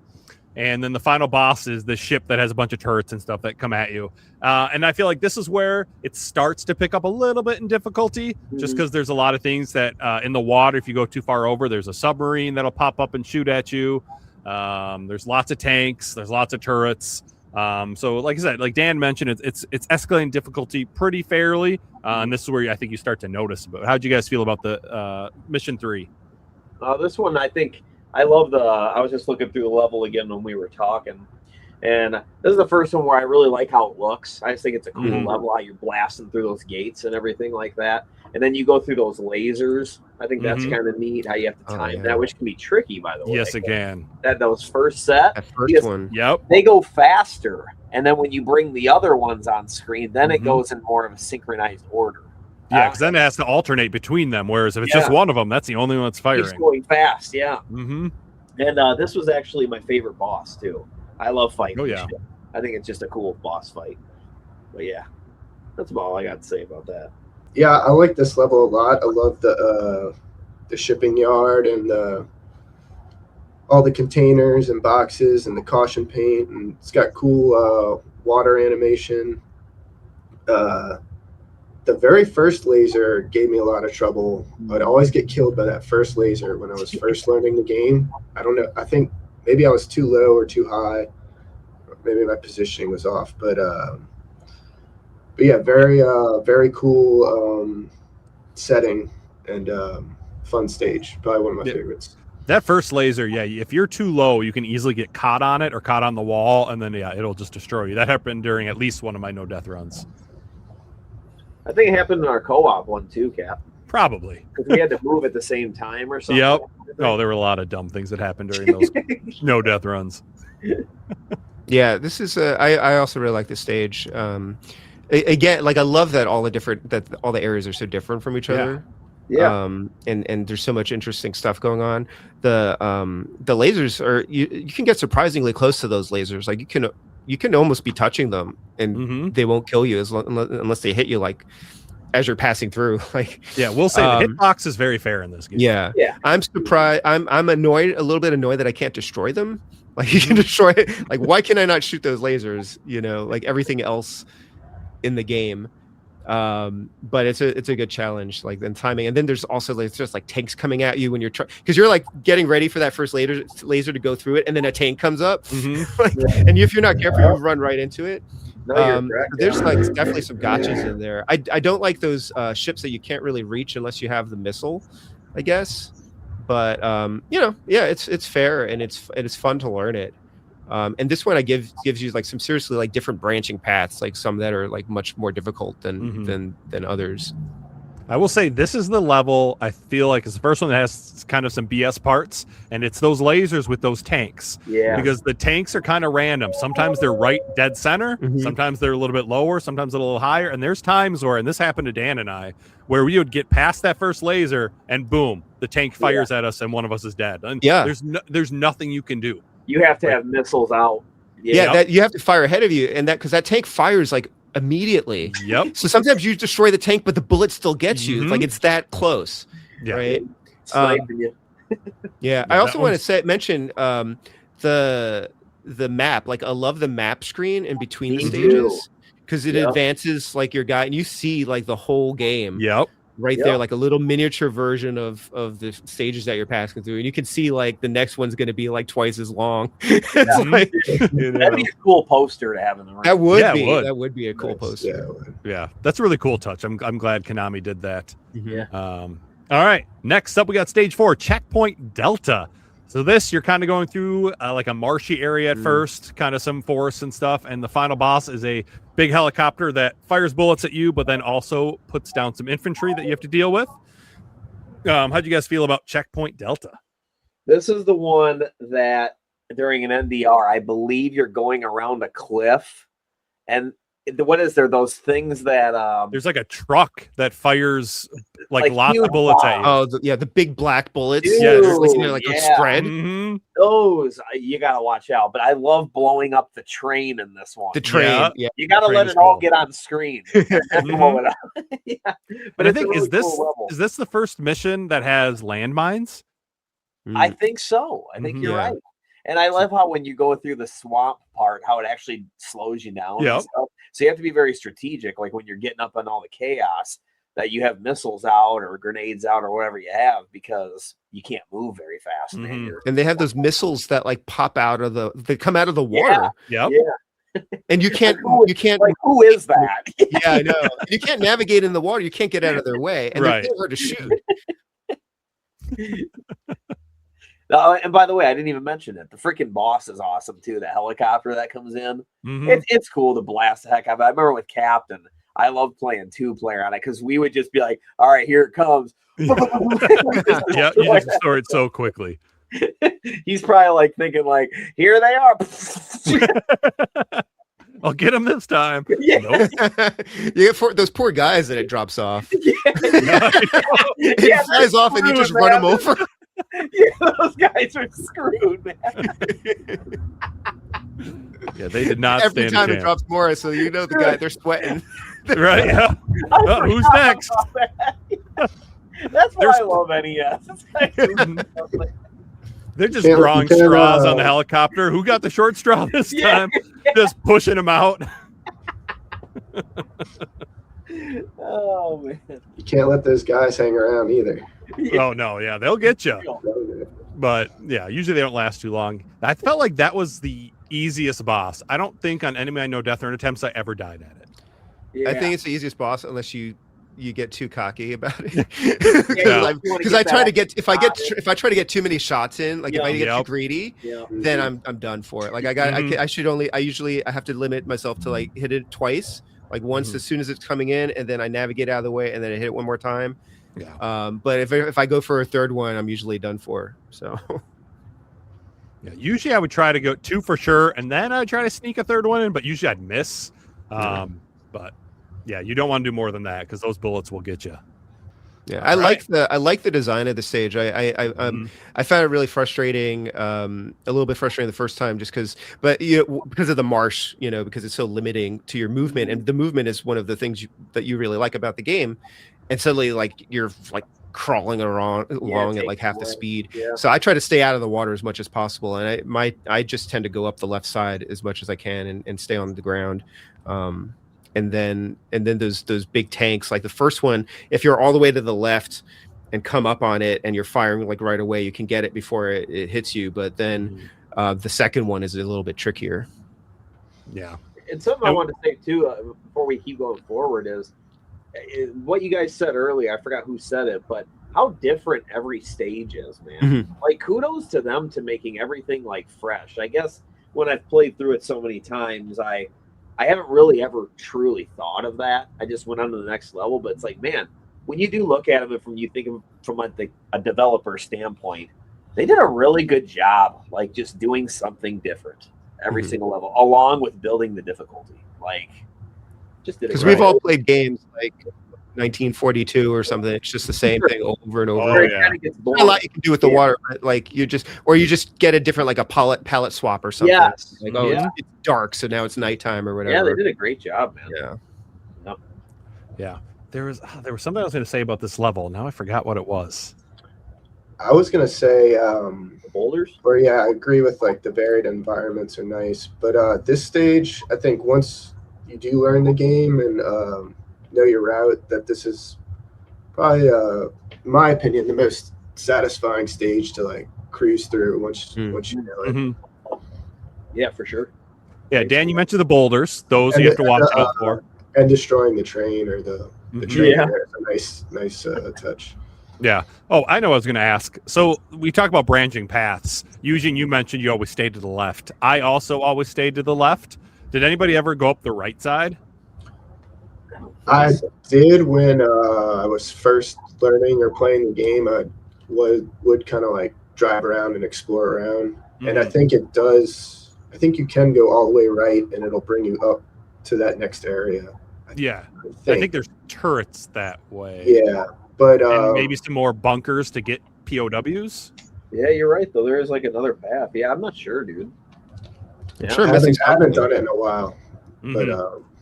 And then the final boss is the ship that has a bunch of turrets and stuff that come at you. And I feel like this is where it starts to pick up a little bit in difficulty, just because there's a lot of things that in the water, if you go too far over, there's a submarine that'll pop up and shoot at you. There's lots of tanks. There's lots of turrets. So like I said, like Dan mentioned, it's escalating difficulty pretty fairly. And this is where I think you start to notice. But how'd you guys feel about the mission 3? This one, I think I love I was just looking through the level again when we were talking. And this is the first one where I really like how it looks. I just think it's a cool level, how you're blasting through those gates and everything like that. And then you go through those lasers. I think that's kind of neat how you have to time that, which can be tricky, by the way. Yes, it can. Those first set. That first one. Yep. They go faster. And then when you bring the other ones on screen, then it goes in more of a synchronized order. Yeah, because then it has to alternate between them. Whereas if it's just one of them, that's the only one that's firing. It's going fast, yeah. Mm-hmm. And this was actually my favorite boss, too. I love fighting. Oh, yeah. I think it's just a cool boss fight. But yeah, that's about all I got to say about that. Yeah, I like this level a lot. I love the shipping yard and all the containers and boxes and the caution paint, and it's got cool water animation. The very first laser gave me a lot of trouble. I'd always get killed by that first laser when I was first learning the game. I don't know. I think maybe I was too low or too high. Maybe my positioning was off. But yeah, very cool setting and fun stage. Probably one of my favorites. That first laser, if you're too low, you can easily get caught on it or caught on the wall, and then it'll just destroy you. That happened during at least one of my no-death runs. I think it happened in our co-op one too, Cap. Probably. Because we had to move at the same time or something. Yep. Oh, there were a lot of dumb things that happened during those no-death runs. Yeah, this is. I also really like this stage. Again, like I love that all the areas are so different from each other. Yeah. And there's so much interesting stuff going on. The lasers are you can get surprisingly close to those lasers. Like you can almost be touching them and they won't kill you unless they hit you like as you're passing through. Like we'll say the hitbox is very fair in this game. Yeah. I'm surprised. I'm a little bit annoyed that I can't destroy them. Like you can destroy it. Like why can I not shoot those lasers? Like everything else in the game. But it's a good challenge, like then timing. And then there's also like just like tanks coming at you when you're because you're like getting ready for that first laser to go through it, and then a tank comes up, and if you're not careful, you run right into it. No, you're correct. There's like definitely some gotchas in there. I don't like those ships that you can't really reach unless you have the missile, I guess. But it's fair and it's fun to learn it. And this one gives you like some seriously like different branching paths, like some that are like much more difficult than others. I will say this is the level I feel like is the first one that has kind of some BS parts, and it's those lasers with those tanks. Yeah. Because the tanks are kind of random. Sometimes they're right dead center. Sometimes they're a little bit lower. Sometimes a little higher. And there's times where, and this happened to Dan and I, where we would get past that first laser and boom, the tank fires at us and one of us is dead. And there's nothing you can do. You have to have missiles out. That you have to fire ahead of you, and that because that tank fires like immediately. Yep. So sometimes you destroy the tank, but the bullet still gets you. Like it's that close. Yeah. Right. Sniping you. I also want to mention the map. Like I love the map screen in between the stages because it advances like your guy, and you see like the whole game. Yep. Right there, like a little miniature version of the stages that you're passing through, and you can see like the next one's going to be like twice as long. That'd be a cool poster to have in the room. That would be a cool poster. Yeah, that's a really cool touch. I'm glad Konami did that. Yeah. All right, next up we got stage 4, Checkpoint Delta. So this, you're kind of going through like a marshy area at first, kind of some forests and stuff, and the final boss is a big helicopter that fires bullets at you, but then also puts down some infantry that you have to deal with. How'd you guys feel about Checkpoint Delta? This is the one that during an NDR, I believe you're going around a cliff, and what is there? Those things that there's like a truck that fires like lots of bullets at you. Oh, the big black bullets. Yes. Spread. Those you gotta watch out. But I love blowing up the train in this one. The train, you gotta let it all get on screen. Blow it up. But I think really is this the first mission that has landmines? I think so. I think you're right. And I love how when you go through the swamp part, how it actually slows you down. Yep. And stuff. So you have to be very strategic, like when you're getting up on all the chaos, that you have missiles out or grenades out or whatever you have, because you can't move very fast. Man. And they have those missiles that like pop out of they come out of the water. Yep. Yeah. And you can't like, who is that? Yeah, I know. You can't navigate in the water. You can't get out of their way. And Right. they're hard to shoot. And by the way, I didn't even mention it. The freaking boss is awesome too. The helicopter that comes in, it's cool to blast the heck out of it. I remember with Captain, I loved playing 2-player on it because we would just be like, "All right, here it comes." Yeah, you just destroy it so quickly. He's probably like thinking, like, "Here they are." I'll get him this time. Yeah. Nope. You get those poor guys that it drops off. It flies off and you just run them over. Yeah, those guys are screwed, man. Yeah, they did not Every stand time a it chance. drops more, so you know the guy, they're sweating. Right? Yeah. Who's next? That's why I love NES. They're just Can't- drawing can't, straws on the helicopter. Who got the short straw this time? Just pushing them out. Oh man. You can't let those guys hang around either. Oh no, yeah, they'll get you. But yeah, usually they don't last too long. I felt like that was the easiest boss. I don't think on Enemy I Know Death or Attempts I ever died at it. Yeah. I think it's the easiest boss unless you get too cocky about it. Yeah. Because I try to get if I try to get too many shots in, like if I get too greedy, then I'm done for it. Like I usually have to limit myself to like hit it twice, like once as soon as it's coming in, and then I navigate out of the way, and then I hit it one more time. Yeah. But if I go for a third one, I'm usually done for. So. Yeah, usually I would try to go 2 for sure, and then I'd try to sneak a third one in, but usually I'd miss. But yeah, you don't want to do more than that because those bullets will get you. Yeah, I like the design of the stage. I found it really frustrating, a little bit frustrating the first time, just because of the marsh, because it's so limiting to your movement, and the movement is one of the things that you really like about the game, and suddenly like you're like crawling along at like half the speed. Yeah. So I try to stay out of the water as much as possible, and I just tend to go up the left side as much as I can and stay on the ground. And then those big tanks, like the first one, if you're all the way to the left and come up on it and you're firing like right away, you can get it before it hits you. But then the second one is a little bit trickier. Yeah. And something I wanted to say too, before we keep going forward, is what you guys said earlier. I forgot who said it, but how different every stage is, man. Like, kudos to them to making everything like fresh. I guess when I've played through it so many times, I haven't really ever truly thought of that. I just went on to the next level. But it's like, man, when you do look at them and you think of from a developer standpoint, they did a really good job, like just doing something different every single level, along with building the difficulty. Like, just did it. Because we've all played games like 1942 or something. It's just the same thing over and over. Oh, yeah. There's a lot you can do with the water, but like you just get a different, like a palette swap or something. Yes. Like, it's dark, so now it's nighttime or whatever. Yeah, they did a great job, man. Yeah. There was something I was going to say about this level. Now I forgot what it was. I was gonna say The boulders. or yeah, I agree with like the varied environments are nice, but this stage, I think once you do learn the game and know your route, that this is probably, in my opinion, the most satisfying stage to like cruise through once you know it. Yeah, for sure. Yeah, Dan, you mentioned the boulders. Those And you have to watch out for. And destroying the train or the train there is a nice touch. Yeah. Oh, I know what I was going to ask. So we talk about branching paths. Eugene, you mentioned you always stayed to the left. I also always stayed to the left. Did anybody ever go up the right side? I did when I was first learning or playing the game. I would kind of like drive around and explore around. And I think it does. I think you can go all the way right, and it'll bring you up to that next area. I think there's turrets that way. Yeah, but and maybe some more bunkers to get POWs. Yeah, you're right, though. There is like another path. Yeah, I'm not sure, dude. I'm sure I haven't done it in a while. But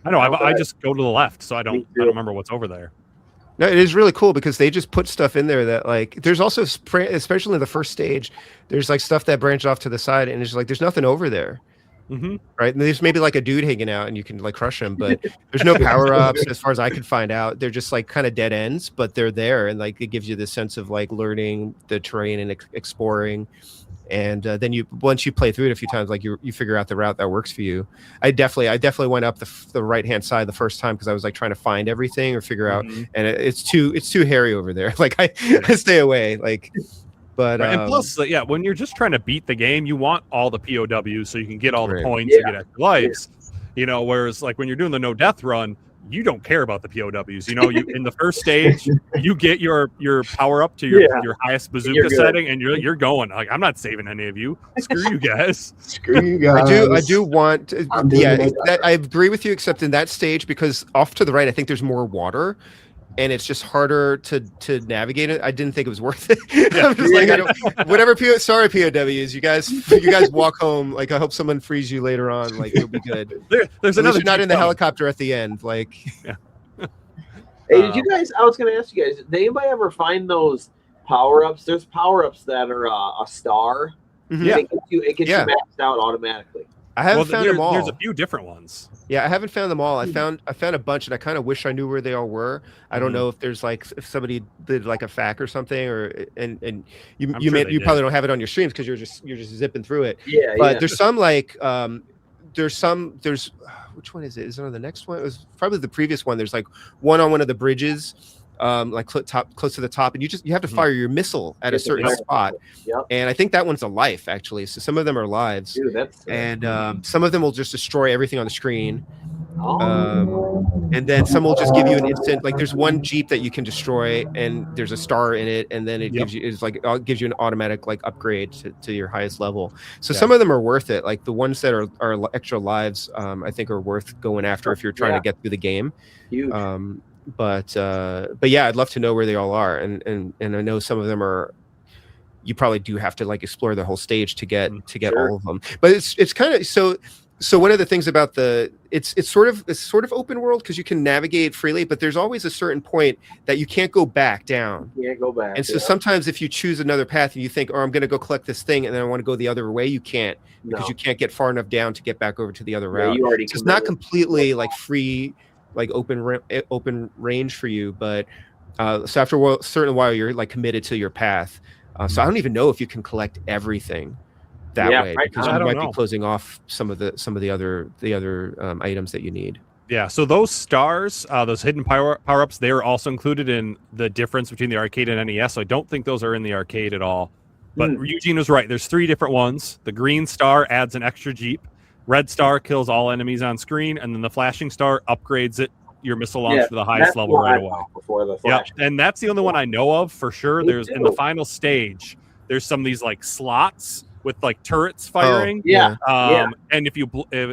I know. I just go to the left, so I don't remember what's over there. No, it is really cool because they just put stuff in there that like there's also especially in the first stage, there's like stuff that branch off to the side and it's like there's nothing over there. Mm-hmm. Right. And there's maybe like a dude hanging out and you can like crush him, but there's no power ups as far as I could find out. They're just like kind of dead ends, but they're there. And like it gives you this sense of like learning the terrain and exploring. And then once you play through it a few times, like you figure out the route that works for you. I definitely went up the right hand side the first time because I was like trying to find everything or figure out, and it's too hairy over there. Like I stay away. Like, but and plus, when you're just trying to beat the game, you want all the POWs so you can get all the points and get extra lives. You know, whereas like when you're doing the no death run, you don't care about the POWs. You know, you in the first stage, you get your power up to your highest bazooka setting, and you're going. Like, I'm not saving any of you. Screw you guys. Screw you guys. I do want. I agree with you, except in that stage because off to the right, I think there's more water. And it's just harder to navigate it. I didn't think it was worth it. I'm just like, whatever. Sorry, POWs. You guys walk home. Like, I hope someone frees you later on. Like, you'll be good. There's another. You're not in the helicopter at the end. Like, hey, did you guys? I was going to ask you guys. Did anybody ever find those power ups? There's power ups that are a star. Mm-hmm. Yeah, it gets you maxed out automatically. I haven't found them all. There's a few different ones. Yeah, I haven't found them all. I found a bunch, and I kind of wish I knew where they all were. I don't know if there's like if somebody did like a FAQ or something, or and you probably don't have it on your streams because you're just zipping through it. Yeah, but there's some like there's which one is it? Is it on the next one? It was probably the previous one. There's like one on one of the bridges. Like close to the top, and you have to fire your missile at a certain spot. Yep. And I think that one's a life actually. So some of them are lives. Dude, and some of them will just destroy everything on the screen. And then some will just give you an instant. Like there's one Jeep that you can destroy, and there's a star in it, and then it gives you an automatic like upgrade to your highest level. So some of them are worth it. Like the ones that are extra lives, I think are worth going after if you're trying to get through the game. Huge. But yeah, I'd love to know where they all are, and I know some of them are. You probably do have to like explore the whole stage to get all of them. But it's kind of so. One of the things about it's sort of open world because you can navigate freely, but there's always a certain point that you can't go back down. You can't go back. And so sometimes if you choose another path and you think, oh, I'm going to go collect this thing, and then I want to go the other way, you can't because you can't get far enough down to get back over to the other route. It's not completely like free. Like open range for you, but so after a certain while you're like committed to your path. So I don't even know if you can collect everything that way because you might be closing off some of the other items that you need. Yeah, so those stars, those hidden power-ups, they are also included in the difference between the arcade and NES. So I don't think those are in the arcade at all. But Eugene was right. There's 3 different ones. The green star adds an extra Jeep. Red star kills all enemies on screen, and then the flashing star upgrades your missile launch to the highest level right away. Before the flash. Yep, and that's the only one I know of for sure. There's in the final stage, there's some of these like slots with like turrets firing. And if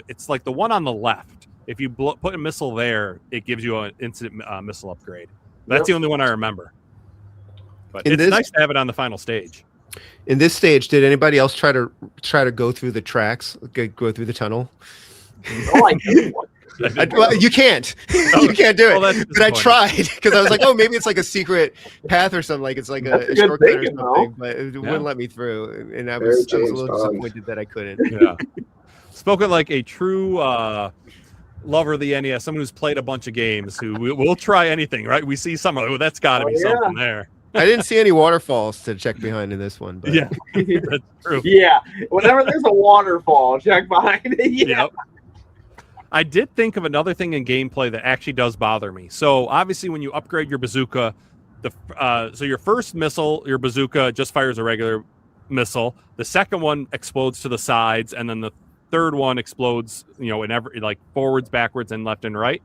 it's like the one on the left, if you put a missile there, it gives you an instant missile upgrade. That's the only one I remember. But it's nice to have it on the final stage. In this stage, did anybody else try to go through the tracks, go through the tunnel? Oh, I did one. Well, you can't. You can't do it. But I tried because I was like, oh, maybe it's like a secret path or something. Like it's like a shortcut or something. But it wouldn't let me through, and I was a little disappointed that I couldn't. Yeah. Spoken like a true lover of the NES, someone who's played a bunch of games, who will try anything. Right? We see something. Oh, that's got to be something there. I didn't see any waterfalls to check behind in this one. But. Yeah, that's true. Yeah, whenever there's a waterfall, check behind it. Yeah. Yep. I did think of another thing in gameplay that actually does bother me. So obviously, when you upgrade your bazooka, so your first missile, your bazooka just fires a regular missile. The second one explodes to the sides, and then the third one explodes, in every like forwards, backwards, and left and right.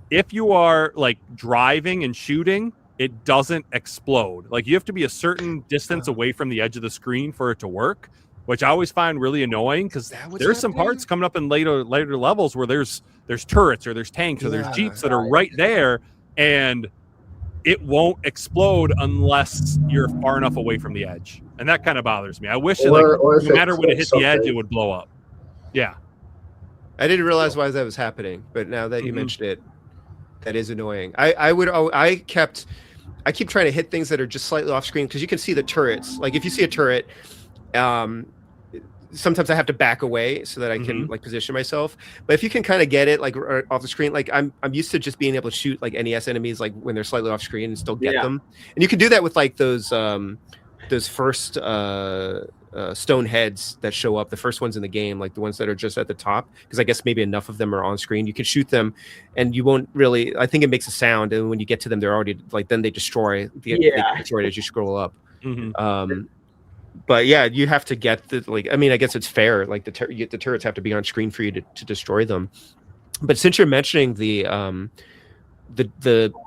If you are like driving and shooting, it doesn't explode. Like you have to be a certain distance away from the edge of the screen for it to work, which I always find really annoying because there's some parts coming up in later levels where there's turrets or there's tanks or there's Jeeps that are right there, and it won't explode unless you're far enough away from the edge. And that kind of bothers me. I wish no matter when it hit the edge, it would blow up. Yeah. I didn't realize why that was happening, but now that you mentioned it, That is annoying. I keep trying to hit things that are just slightly off screen because you can see the turrets. Like if you see a turret, sometimes I have to back away so that I can like position myself. But if you can kind of get it like off the screen, like I'm used to just being able to shoot like NES enemies like when they're slightly off screen and still get them. And you can do that with like those first stone heads that show up, the first ones in the game, like the ones that are just at the top, because I guess maybe enough of them are on screen. You can shoot them and you won't really, I think it makes a sound, and when you get to them they're already like, then they destroy they get destroyed as you scroll up. But yeah, you have to get the like, I mean, I guess it's fair, like the turrets have to be on screen for you to destroy them. But since you're mentioning the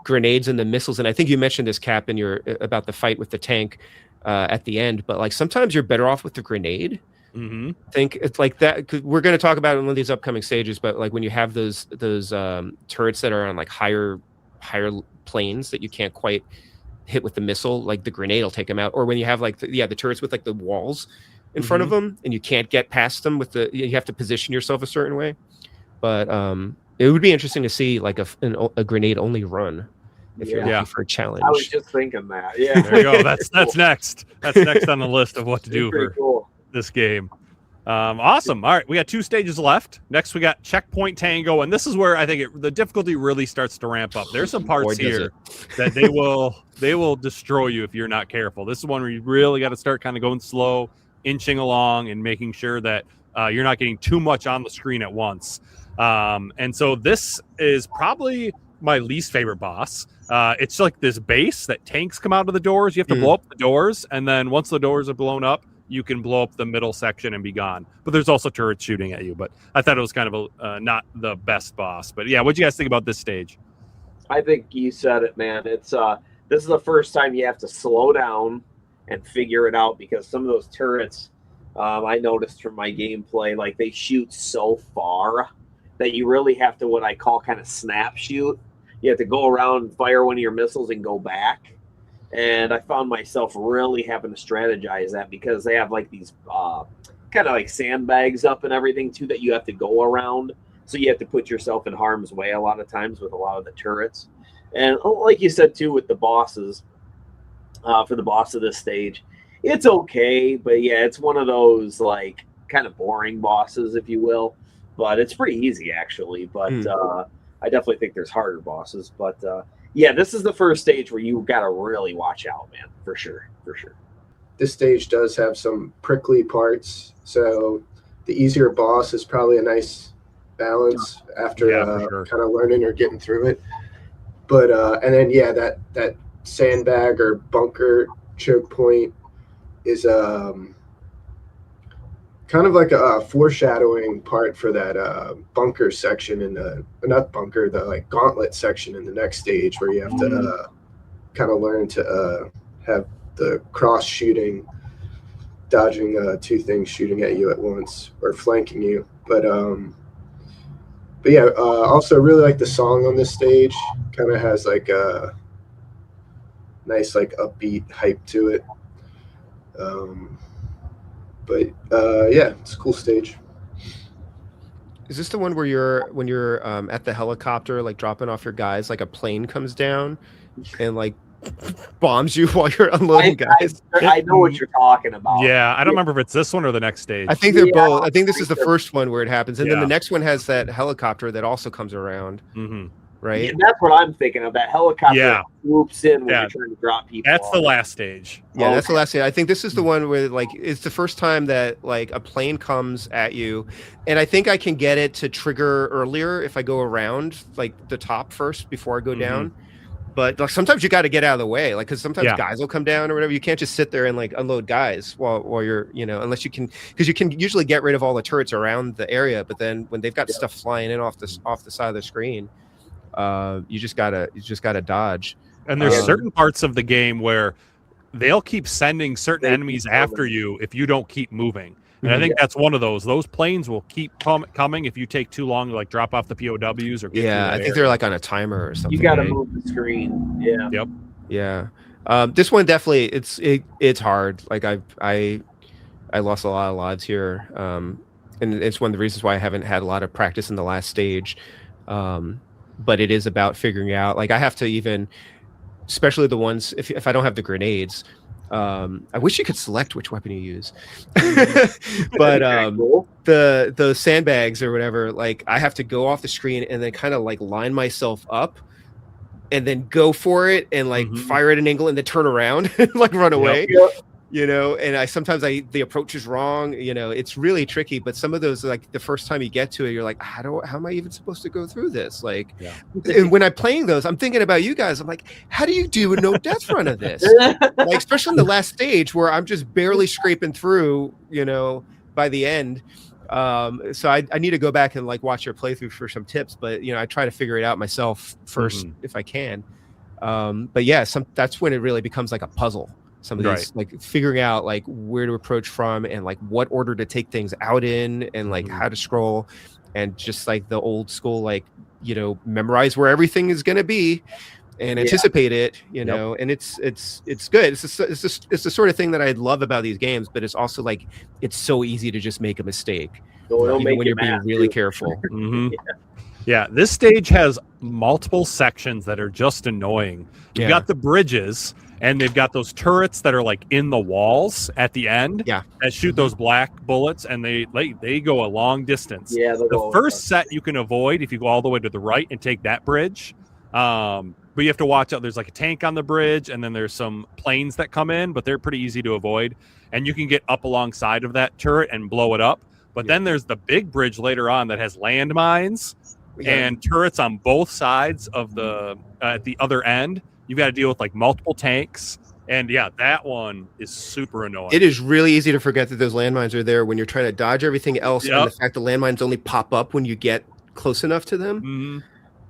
grenades and the missiles, and I think you mentioned this, Cap, in your about the fight with the tank at the end, but like sometimes you're better off with the grenade. I think it's like that, 'cause we're going to talk about it in one of these upcoming stages, but like when you have those turrets that are on like higher planes that you can't quite hit with the missile, like the grenade will take them out. Or when you have like the turrets with like the walls in front of them and you can't get past them with you have to position yourself a certain way. But it would be interesting to see like a grenade only run if you're looking for a challenge. I was just thinking that. Yeah, there you go. That's next. That's next on the list of what to do for this game. Awesome. All right, we got 2 stages left. Next, we got Checkpoint Tango, and this is where I think the difficulty really starts to ramp up. There's some parts here that they will destroy you if you're not careful. This is one where you really got to start kind of going slow, inching along, and making sure that you're not getting too much on the screen at once. And so this is probably my least favorite boss. It's like this base that tanks come out of the doors. You have to blow up the doors, and then once the doors are blown up, you can blow up the middle section and be gone. But there's also turrets shooting at you. But I thought it was kind of not the best boss. But yeah, what do you guys think about this stage? I think you said it, man. It's this is the first time you have to slow down and figure it out, because some of those turrets, I noticed from my gameplay, like they shoot so far that you really have to, what I call kind of snap shoot. You have to go around and fire one of your missiles and go back. And I found myself really having to strategize that, because they have like these kind of like sandbags up and everything too that you have to go around. So you have to put yourself in harm's way a lot of times with a lot of the turrets. And like you said too, with the bosses, for the boss of this stage, it's okay. But yeah, it's one of those like kind of boring bosses, if you will. But it's pretty easy actually. But I definitely think there's harder bosses. But yeah, this is the first stage where you got to really watch out, man, for sure. This stage does have some prickly parts, so the easier boss is probably a nice balance after kind of learning or getting through it. But and then that sandbag or bunker choke point is kind of like a foreshadowing part for that bunker section in the like gauntlet section in the next stage, where you have to kind of learn to have the cross shooting, dodging 2 things shooting at you at once or flanking you. But yeah, also really like the song on this stage. Kind of has like a nice like upbeat hype to it. But yeah, it's a cool stage. Is this the one where when you're at the helicopter, like dropping off your guys, like a plane comes down and like bombs you while you're unloading guys? I know what you're talking about. Yeah, I don't remember if it's this one or the next stage. I think they're both. I think this is the first one where it happens, and then the next one has that helicopter that also comes around. Right? Yeah, that's what I'm thinking of. That helicopter swoops in when you're trying to drop people. That's the last stage. Yeah, that's the last stage. I think this is the one where like it's the first time that like a plane comes at you, and I think I can get it to trigger earlier if I go around like the top first before I go down. But like sometimes you got to get out of the way, like because sometimes guys will come down or whatever. You can't just sit there and like unload guys while you're, unless you can, because you can usually get rid of all the turrets around the area. But then when they've got stuff flying in off the side of the screen, you just gotta dodge. And there's certain parts of the game where they'll keep sending certain enemies after you if you don't keep moving. And I think that's one of those. Those planes will keep coming if you take too long to like drop off the POWs or I think they're like on a timer or something. You got to move the screen. Yeah. Yep. Yeah. This one definitely it's hard. Like I lost a lot of lives here. And it's one of the reasons why I haven't had a lot of practice in the last stage. but it is about figuring out, like, I have to even, especially the ones, if I don't have the grenades, I wish you could select which weapon you use. But Cool. the sandbags or whatever, like, I have to go off the screen and then kind of like line myself up and then go for it and like fire at an angle and then turn around and like run away. Yep. You know, and sometimes the approach is wrong. You know, it's really tricky. But some of those, like, the first time you get to it, you're like, how am I even supposed to go through this? Like, and when I'm playing those, I'm thinking about you guys. I'm like, how do you do a no death run of this? Like, especially in the last stage where I'm just barely scraping through, you know, by the end. So I need to go back and like watch your playthrough for some tips. But, you know, I try to figure it out myself first if I can. But yeah, that's when it really becomes like a puzzle. Some of these, like, figuring out like where to approach from and like what order to take things out in and like how to scroll, and just like the old school, like, you know, memorize where everything is going to be and anticipate it, you know. And it's good. It's the sort of thing that I love about these games, but it's also like it's so easy to just make a mistake even when you're being really careful. Yeah, this stage has multiple sections that are just annoying. You've got the bridges, and they've got those turrets that are like in the walls at the end that shoot those black bullets, and they go a long distance. The first set you can avoid if you go all the way to the right and take that bridge. But you have to watch out. There's like a tank on the bridge, and then there's some planes that come in, but they're pretty easy to avoid. And you can get up alongside of that turret and blow it up. But then there's the big bridge later on that has landmines and turrets on both sides of the at the other end. You've got to deal with like multiple tanks, and that one is super annoying. It is really easy to forget that those landmines are there when you're trying to dodge everything else, and the fact the landmines only pop up when you get close enough to them.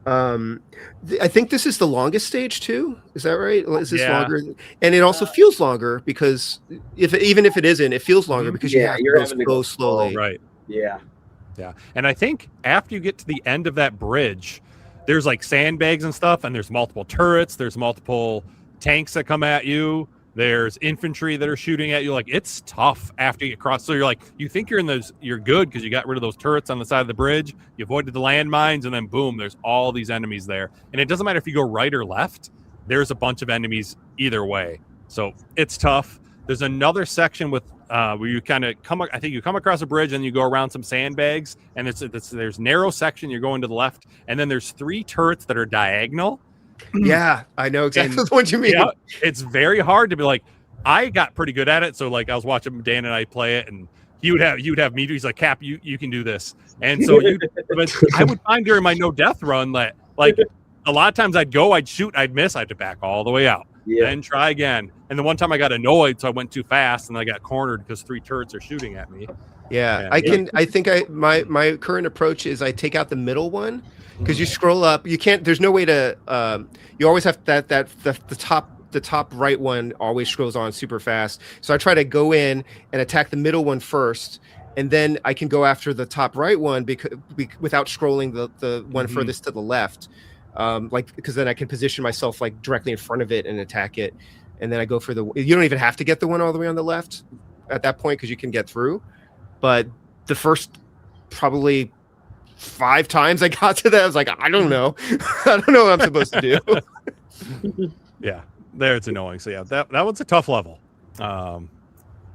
I think this is the longest stage too. Is that right? Is this longer? And it also feels longer because even if it isn't, it feels longer because you have to go slowly. Right. Yeah. And I think after you get to the end of that bridge, there's like sandbags and stuff, and there's multiple turrets, there's multiple tanks that come at you, there's infantry that are shooting at you. Like, it's tough after you get across. So you think you're good because you got rid of those turrets on the side of the bridge, you avoided the landmines, and then boom, there's all these enemies there. And it doesn't matter if you go right or left, there's a bunch of enemies either way. So it's tough. There's another section with where you kind of come across a bridge and you go around some sandbags, and there's narrow section, you're going to the left, and then there's 3 turrets that are diagonal. Yeah, I know exactly what you mean. Yeah, it's very hard to be like, I got pretty good at it. So like I was watching Dan and I play it, and you'd have me. He's like, Cap, you can do this. And so but I would find during my no death run that like a lot of times I'd shoot, I'd miss, I had to back all the way out. Then try again. And the one time I got annoyed, so I went too fast and I got cornered because 3 turrets are shooting at me. I think my current approach is I take out the middle one, because you scroll up, you can't, there's no way to you always have the top right one always scrolls on super fast. So I try to go in and attack the middle one first, and then I can go after the top right one without scrolling the one furthest to the left. Because then I can position myself like directly in front of it and attack it. And then I go for you don't even have to get the one all the way on the left at that point, because you can get through. But the first probably 5 times I got to that, I was like, I don't know. I don't know what I'm supposed to do. There it's annoying. So that one's a tough level. And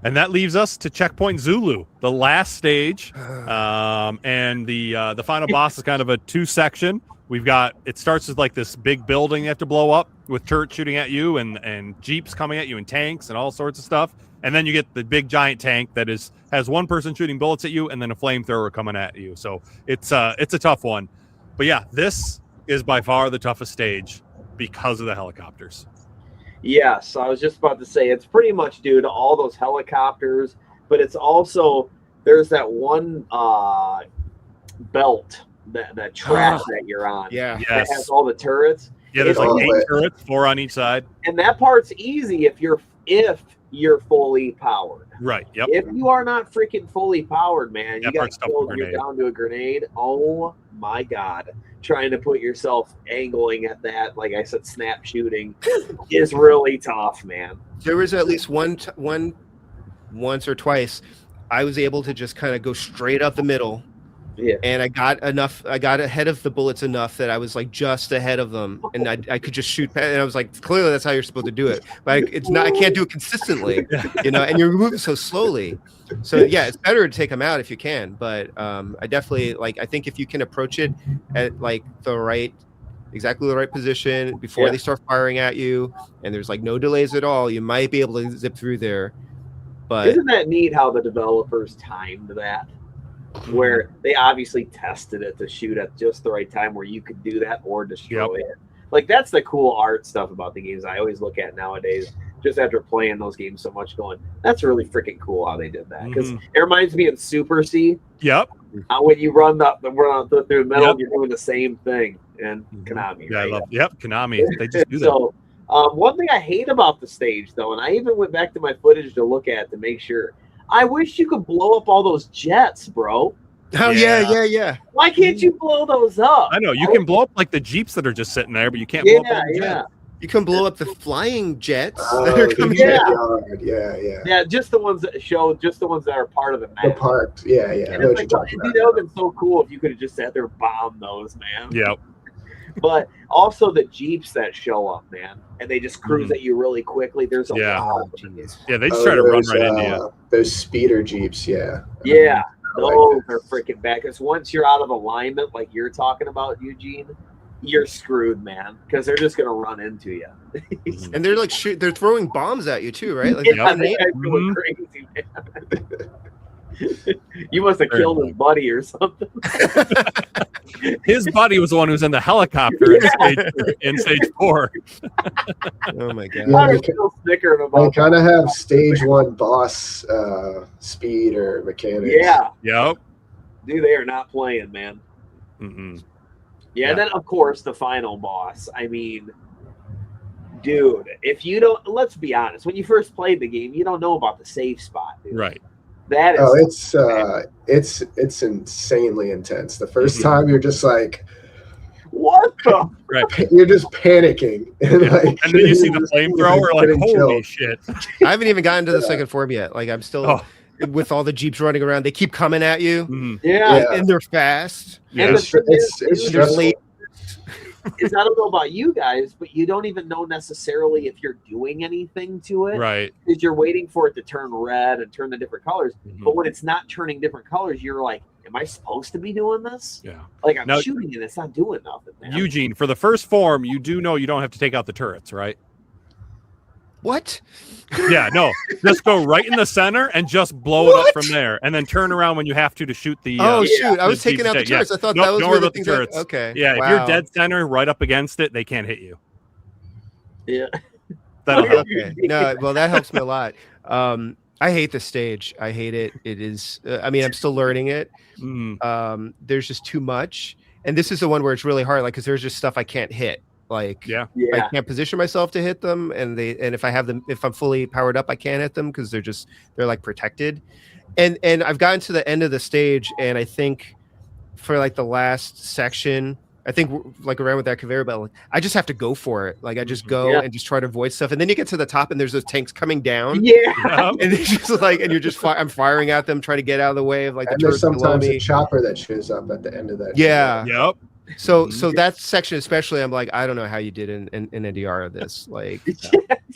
that leaves us to Checkpoint Zulu, the last stage. And the final boss is kind of a 2-section. It starts with like this big building you have to blow up with turrets shooting at you and jeeps coming at you and tanks and all sorts of stuff. And then you get the big giant tank that has one person shooting bullets at you and then a flamethrower coming at you. So it's a tough one. But this is by far the toughest stage because of the helicopters. Yes, I was just about to say it's pretty much due to all those helicopters, but it's also there's that one belt, that track that you're on. That has all the turrets. Yeah, there's like 8 turrets, 4 on each side. And that part's easy if you're fully powered. Right. Yep. If you are not freaking fully powered, man, you got killed. You're down to a grenade. Oh my God! Trying to put yourself angling at that, like I said, snap shooting is really tough, man. There was at least once or twice I was able to just kind of go straight up the middle Yeah. And I got ahead of the bullets enough that I was like just ahead of them, and I could just shoot past, and I was like, clearly that's how you're supposed to do it, but I can't do it consistently, and you're moving so slowly. So yeah, it's better to take them out if you can, but I definitely I think if you can approach it at like exactly the right position before they start firing at you, and there's like no delays at all, you might be able to zip through there. But isn't that neat how the developers timed that? Where they obviously tested it to shoot at just the right time where you could do that or destroy it. Like, that's the cool art stuff about the games I always look at nowadays, just after playing those games so much, going, that's really freaking cool how they did that. Because it reminds me of Super C. Yep. When you run through the middle, you're doing the same thing. And Konami. Yeah, right? I love Konami. They just do that. So, one thing I hate about the stage, though, and I even went back to my footage to look at to make sure, I wish you could blow up all those jets, bro. Oh yeah. Why can't you blow those up? I know you can blow up like the Jeeps that are just sitting there, but you can't blow up all the jets. You can blow up the flying jets that are coming in. Yeah, just the ones that are part of the map. The park, yeah. And that would have been so cool if you could have just sat there and bombed those, man. Yep. But also the Jeeps that show up, man, and they just cruise at you really quickly. There's a lot of them. Yeah, they just try to run right into you. Those speeder Jeeps, yeah. Yeah, those are freaking bad. Because once you're out of alignment, like you're talking about, Eugene, you're screwed, man. Because they're just gonna run into you. And they're like they're throwing bombs at you too, right? Like they're going crazy, man. You must have killed his buddy or something. His buddy was the one who was in the helicopter in stage 4. Oh my god! Yeah, I'm still snickering about. They kind of have stage 1 boss speed or mechanics. Yeah. Yep. Dude, they are not playing, man. Yeah, and then of course the final boss. I mean, dude, if you don't, let's be honest, when you first played the game, you don't know about the safe spot, dude. Right. That is it's insanely intense. The first time you're just like, what the? Right. You're just panicking, and then you see the flamethrower, like, holy shit! I haven't even gotten to the second form yet. Like, I'm still with all the Jeeps running around. They keep coming at you. And they're fast. And it's stressful. Is I don't know about you guys, but you don't even know necessarily if you're doing anything to it. Right. Because you're waiting for it to turn red and turn the different colors. But when it's not turning different colors, you're like, am I supposed to be doing this? Yeah. Like, I'm shooting and it's not doing nothing, man. Eugene, for the first form, you do know you don't have to take out the turrets, right? What? Yeah, no. Just go right in the center and just blow it up from there, and then turn around when you have to shoot the. Shoot! I was taking out the turrets. I thought that was where the things. Okay. Yeah, if you're dead center, right up against it, they can't hit you. Yeah. Okay. No, well, that helps me a lot. I hate the stage. I hate it. It is. I mean, I'm still learning it. There's just too much, and this is the one where it's really hard. Like, because there's just stuff I can't hit. Like, I can't position myself to hit them, and if I have them, if I'm fully powered up, I can't hit them because they're like protected. And I've gotten to the end of the stage, and I think for like the last section, I think like around with that conveyor belt, like, I just have to go for it. Like, I just go and just try to avoid stuff, and then you get to the top, and there's those tanks coming down. Yeah, and it's just like, and you're just I'm firing at them, trying to get out of the way of like the turrets below me. Sometimes a chopper that shows up at the end of that. Yeah. Yep. So that section especially, I'm like, I don't know how you did in NDR of this, like,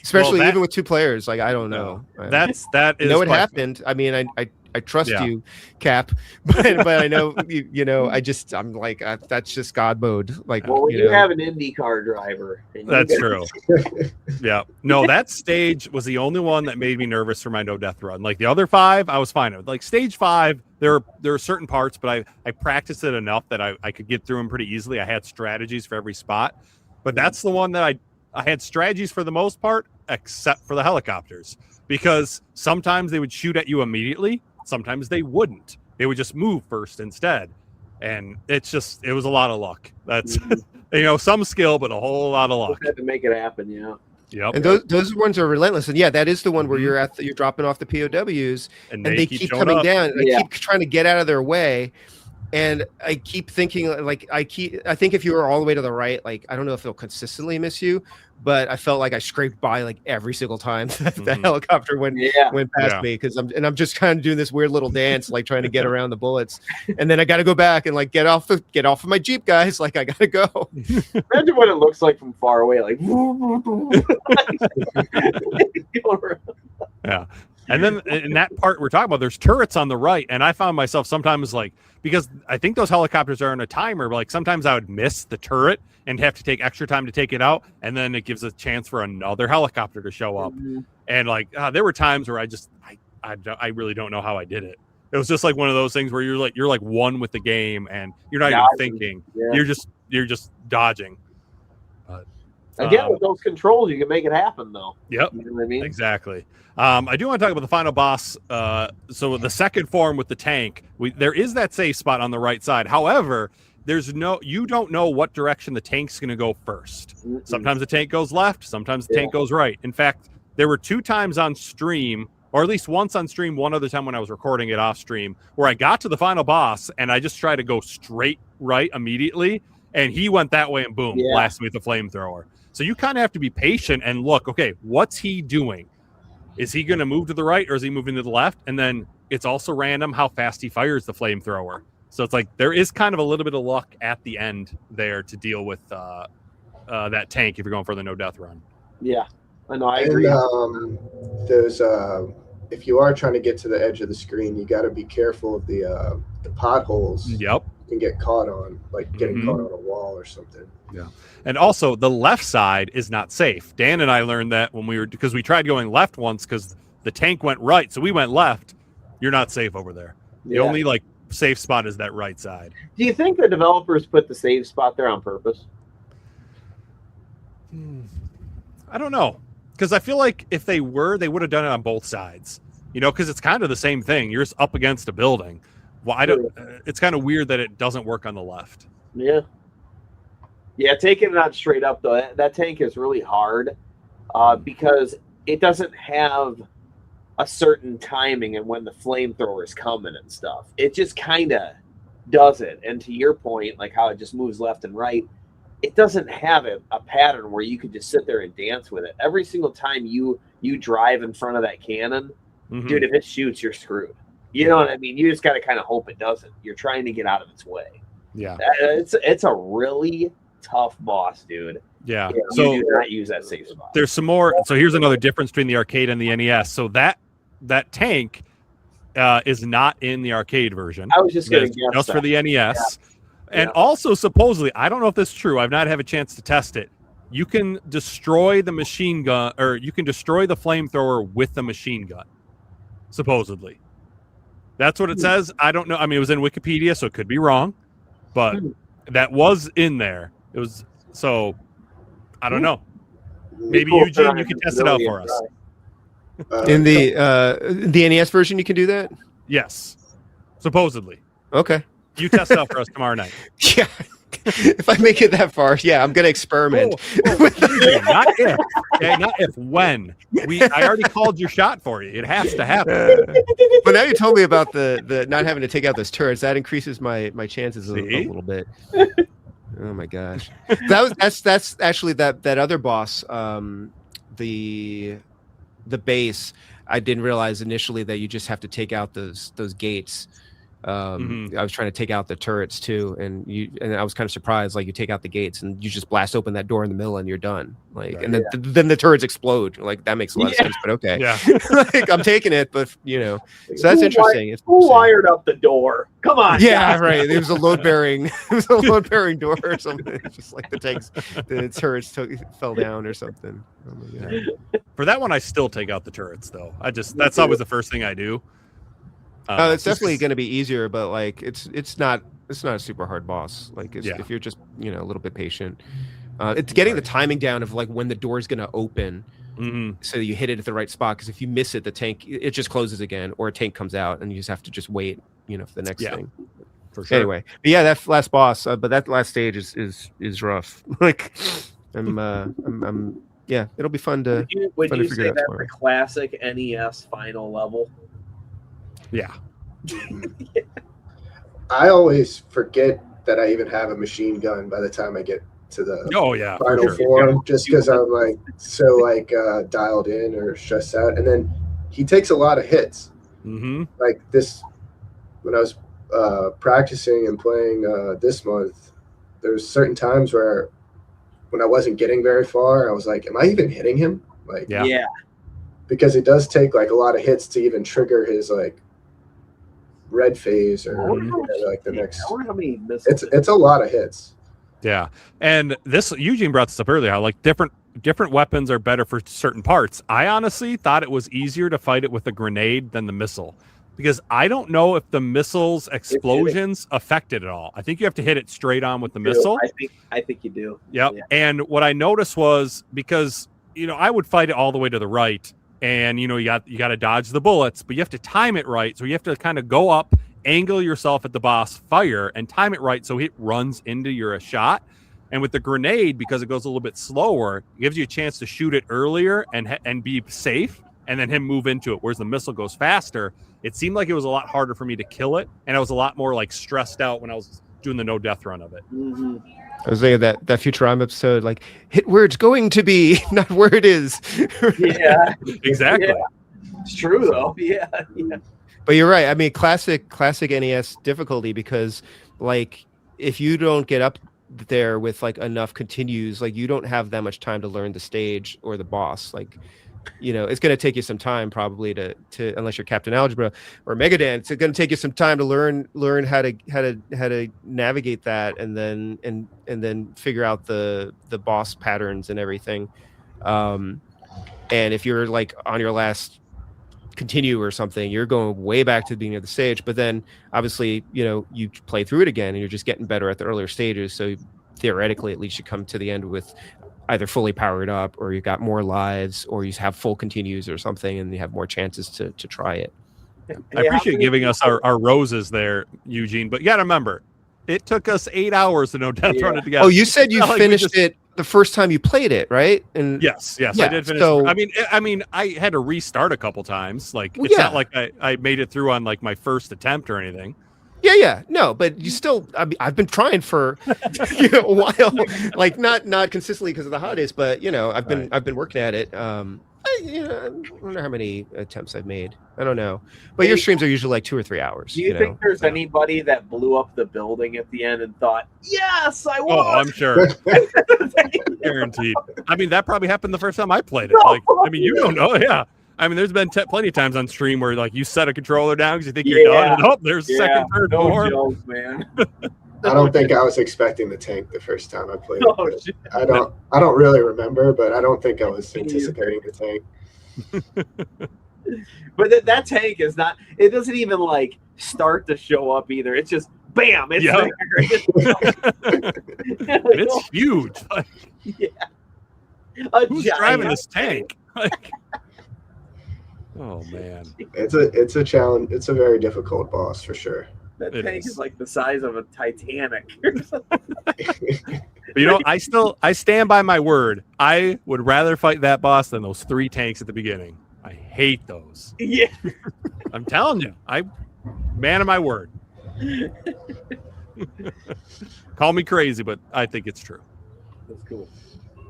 especially even with 2 players. Like, I don't know. That is. I know it happened. I mean, I trust you, Cap, but I know I'm like, that's just God mode. Like, well, when you have an IndyCar driver, that's true. Yeah, no, that stage was the only one that made me nervous for my no death run. Like the other 5, I was fine with. Like stage 5, there are certain parts, but I practiced it enough that I could get through them pretty easily. I had strategies for every spot, but that's the one that I had strategies for the most part, except for the helicopters, because sometimes they would shoot at you immediately. Sometimes they wouldn't. They would just move first instead. And it was a lot of luck. That's, some skill, but a whole lot of luck. Had to make it happen, Yep. And those ones are relentless. And that is the one where you're dropping off the POWs and they keep coming down. And I keep trying to get out of their way. And I keep thinking, like, I think if you were all the way to the right, like, I don't know if it'll consistently miss you, but I felt like I scraped by like every single time that the helicopter went past me, because I'm just kind of doing this weird little dance, like trying to get around the bullets, and then I got to go back and like get off of my Jeep, guys. Like, I gotta go. Imagine what it looks like from far away, like. Yeah. And then in that part we're talking about, there's turrets on the right, and I found myself sometimes, like, because I think those helicopters are on a timer, but like sometimes I would miss the turret and have to take extra time to take it out, and then it gives a chance for another helicopter to show up. And like there were times where I really don't know how I did it. It was just like one of those things where you're like one with the game, and you're not even thinking. Yeah. You're just dodging. But again, with those controls, you can make it happen, though. Yep. You know what I mean? Exactly. I do want to talk about the final boss. So the second form with the tank, there is that safe spot on the right side. However, you don't know what direction the tank's going to go first. Sometimes the tank goes left. Sometimes the tank goes right. In fact, there were 2 times on stream, or at least once on stream, one other time when I was recording it off stream, where I got to the final boss and I just tried to go straight right immediately, and he went that way and boom, blasted me with the flamethrower. So you kind of have to be patient and look, okay, what's he doing? Is he going to move to the right, or is he moving to the left? And then it's also random how fast he fires the flamethrower. So it's like there is kind of a little bit of luck at the end there to deal with that tank if you're going for the no death run. Yeah, I know. I agree. Those if you are trying to get to the edge of the screen, you got to be careful of the potholes. Yep. You can get caught on, like getting caught on a wall or something. Yeah. And also the left side is not safe. Dan and I learned that because we tried going left once because the tank went right. So we went left. You're not safe over there. The only like safe spot is that right side. Do you think the developers put the safe spot there on purpose? I don't know. Because I feel like if they would have done it on both sides, because it's kind of the same thing. You're just up against a building. Well, it's kind of weird that it doesn't work on the left. Yeah. Yeah, taking it out straight up, though, that tank is really hard because it doesn't have a certain timing and when the flamethrower is coming and stuff. It just kind of does it. And to your point, like how it just moves left and right, it doesn't have a pattern where you could just sit there and dance with it. Every single time you drive in front of that cannon, dude, if it shoots, you're screwed. You know what I mean? You just got to kind of hope it doesn't. You're trying to get out of its way. Yeah. It's a really tough boss, dude. Yeah. So you do not use that safe spot. There's some more. So here's another difference between the arcade and the NES. So that tank is not in the arcade version. I was just going to guess just for the NES. Yeah. And also supposedly, I don't know if this is true. I've not had a chance to test it. You can destroy the machine gun, or you can destroy the flamethrower with the machine gun. Supposedly. That's what it says. I don't know. I mean, it was in Wikipedia, so it could be wrong, but that was in there. It was, so I don't know. Maybe Eugene, you can test it out for us. In the NES version, you can do that? Yes. Supposedly. Okay. You test it out for us tomorrow night. Yeah. If I make it that far, yeah, I'm gonna experiment. Not if. Okay, not if. When. I already called your shot for you. It has to happen. But now you told me about the not having to take out those turrets. That increases my chances a little bit. Oh my gosh. That's actually that other boss, the base. I didn't realize initially that you just have to take out those gates. I was trying to take out the turrets too, and I was kind of surprised. Like, you take out the gates and you just blast open that door in the middle and you're done. Like, right. And then the turrets explode. Like, that makes a lot of sense. But okay, like, I'm taking it. But so that's interesting. Who wired up the door? Come on. Yeah, right. It was a load bearing. It was a load bearing door or something. Just like the turrets fell down or something. Oh my God. For that one, I still take out the turrets though. That's always the first thing I do. It's definitely going to be easier, but like it's not a super hard boss. Like, if you're just a little bit patient, it's getting the timing down of like when the door is going to open, so that you hit it at the right spot. Because if you miss it, the tank it just closes again, or a tank comes out, and you just have to just wait, for the next thing. For sure. Anyway, but yeah, that last boss, but that last stage is rough. Like, I'm it'll be fun to. Would you say that's the classic NES final level? Yeah. I always forget that I even have a machine gun by the time I get to the Oh yeah, for final sure. form, just because I'm like so like dialed in or stressed out. And then he takes a lot of hits. Mm-hmm. Like this, when I was practicing and playing this month, there's certain times where when I wasn't getting very far, I was like, "Am I even hitting him?" Like, Yeah. because it does take like a lot of hits to even trigger his like red phase or like the next. I wonder how many missiles. It's a lot of hits. Yeah, and this Eugene brought this up earlier. How like different weapons are better for certain parts. I honestly thought it was easier to fight it with a grenade than the missile, because I don't know if the missile's explosions affect it at all. I think you have to hit it straight on with the missile. I think you do. Yep. Yeah. And what I noticed was, because I would fight it all the way to the right, and you got to dodge the bullets, but you have to time it right. So you have to kind of go up, angle yourself at the boss, fire, and time it right so it runs into your shot. And with the grenade, because it goes a little bit slower, it gives you a chance to shoot it earlier and be safe, and then him move into it. Whereas the missile goes faster. It seemed like it was a lot harder for me to kill it, and I was a lot more like stressed out when I was doing the no death run of it. Mm-hmm. I was thinking that Futurama episode, like, hit where it's going to be, not where it is. Yeah, exactly. Yeah. It's true though. Yeah. But you're right. I mean, classic NES difficulty, because like if you don't get up there with like enough continues, like you don't have that much time to learn the stage or the boss. Like, it's going to take you some time probably to unless you're Captain Algebra or Megadan, it's going to take you some time to learn how to navigate that, and then figure out the boss patterns and everything. And if you're like on your last continue or something, you're going way back to the beginning of the stage, but then obviously you play through it again and you're just getting better at the earlier stages, so theoretically at least you come to the end with either fully powered up, or you got more lives, or you have full continues or something, and you have more chances to try it. I appreciate giving us our roses there, Eugene, but you gotta remember, it took us 8 hours to no death run it together. Oh, you said you finished it the first time you played it, right? And yes, I did finish. So, I mean, I had to restart a couple times. Like, it's not like I made it through on like my first attempt or anything. Yeah. No, but you still. I mean, I've been trying for a while, like not consistently because of the holidays, but I've been working at it. I wonder how many attempts I've made. I don't know, but your streams are usually like 2 or 3 hours. Do you think there's anybody that blew up the building at the end and thought, "Yes, I won"? Oh, I'm sure. Guaranteed. I mean, that probably happened the first time I played it. Like, I mean, you don't know, yeah. I mean, there's been plenty of times on stream where like you set a controller down because you think you're done, and there's second, third, fourth. Jokes, man. I don't think I was expecting the tank the first time I played it. I don't really remember, but I don't think I was anticipating the tank. But that tank is not. It doesn't even like start to show up either. It's just bam. It's there. It's huge. Like, who's driving this tank? Like, oh man, it's a challenge. It's a very difficult boss for sure. That tank is like the size of a Titanic. But I stand by my word. I would rather fight that boss than those 3 tanks at the beginning. I hate those. Yeah, I'm telling you, man of my word. Call me crazy, but I think it's true. That's cool.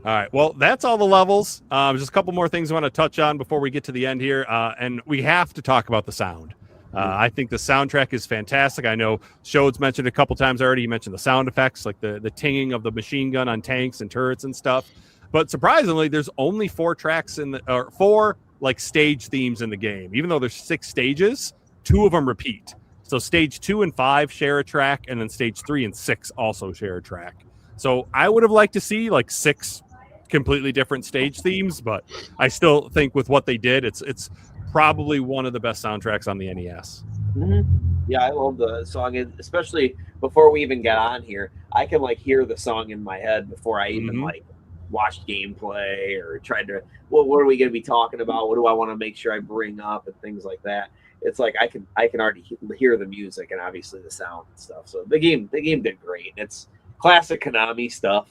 All right. Well, that's all the levels. Just a couple more things I want to touch on before we get to the end here. And we have to talk about the sound. I think the soundtrack is fantastic. I know Shode's mentioned a couple times already. You mentioned the sound effects, like the tinging of the machine gun on tanks and turrets and stuff. But surprisingly, there's only 4 tracks or 4 like stage themes in the game. Even though there's 6 stages, 2 of them repeat. So stage 2 and 5 share a track, and then stage 3 and 6 also share a track. So I would have liked to see like 6 completely different stage themes, but I still think with what they did, it's probably one of the best soundtracks on the NES. Mm-hmm. Yeah, I love the song, especially before we even got on here. I can like hear the song in my head before I even like watched gameplay or tried to. Well, what are we going to be talking about? What do I want to make sure I bring up and things like that? It's like I can already hear the music and obviously the sound and stuff. So the game did great. It's classic Konami stuff,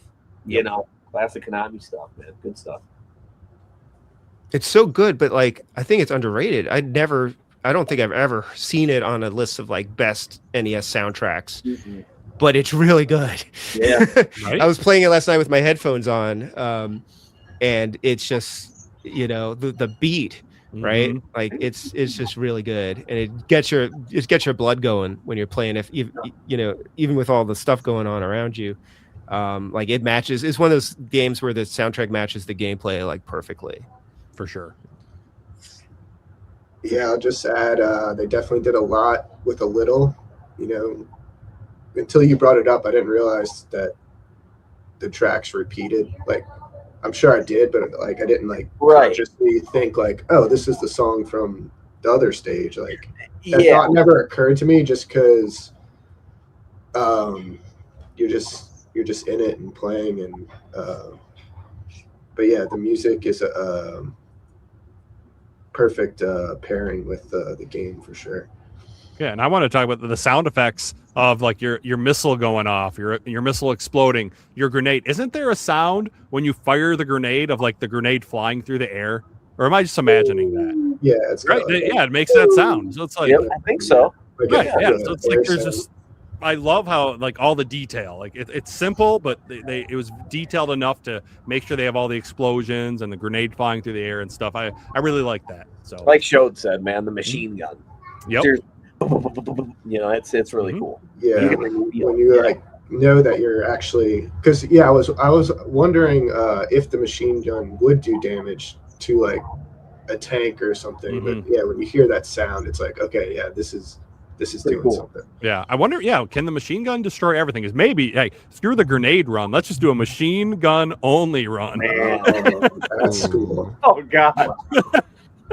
classic Konami stuff, man. Good stuff. It's so good, but like I think it's underrated. I don't think I've ever seen it on a list of like best NES soundtracks, Mm-hmm. but it's really good. Yeah. Right? I was playing it last night with my headphones on, and it's just, you know, the beat, right? Mhm. Like it's just really good, and it gets your blood going when you're playing. If you know, even with all the stuff going on around you, like it matches. It's one of those games where the soundtrack matches the gameplay like perfectly. For sure. Yeah, I'll just add, they definitely did a lot with a little. You know, until you brought it up, I didn't realize that the tracks repeated. Like, I'm sure I did, but like I didn't like Right. consciously think like, oh, this is the song from the other stage. Like that Yeah. thought never occurred to me, just because you're just in it and playing, and but yeah, the music is a perfect pairing with the game for sure. Yeah, and I want to talk about the sound effects of like your missile going off, your missile exploding, your grenade. Isn't there a sound when you fire the grenade of like the grenade flying through the air? Or am I just imagining that? Yeah, it's Right? got like, Yeah, it makes that sound. So it's like, Yep, I think so. like right, a- yeah. yeah, So it's like air there's sound. just, I love how like all the detail, like it's simple, but it was detailed enough to make sure they have all the explosions and the grenade flying through the air and stuff. I really like that. So Like Shode said, man, the machine gun. yep. There's, you know, it's really Mhm. cool. Yeah, You get when the you, feel. when you Yeah. like know that you're actually, because yeah, I was wondering if the machine gun would do damage to like a tank or something. But yeah, when you hear that sound, it's like, okay, yeah, this is Pretty doing cool. something. Yeah, I wonder. Yeah, can the machine gun destroy everything? Is maybe hey, screw the grenade run. Let's just do a machine gun only run. Man. That's Ooh. cool. Oh God.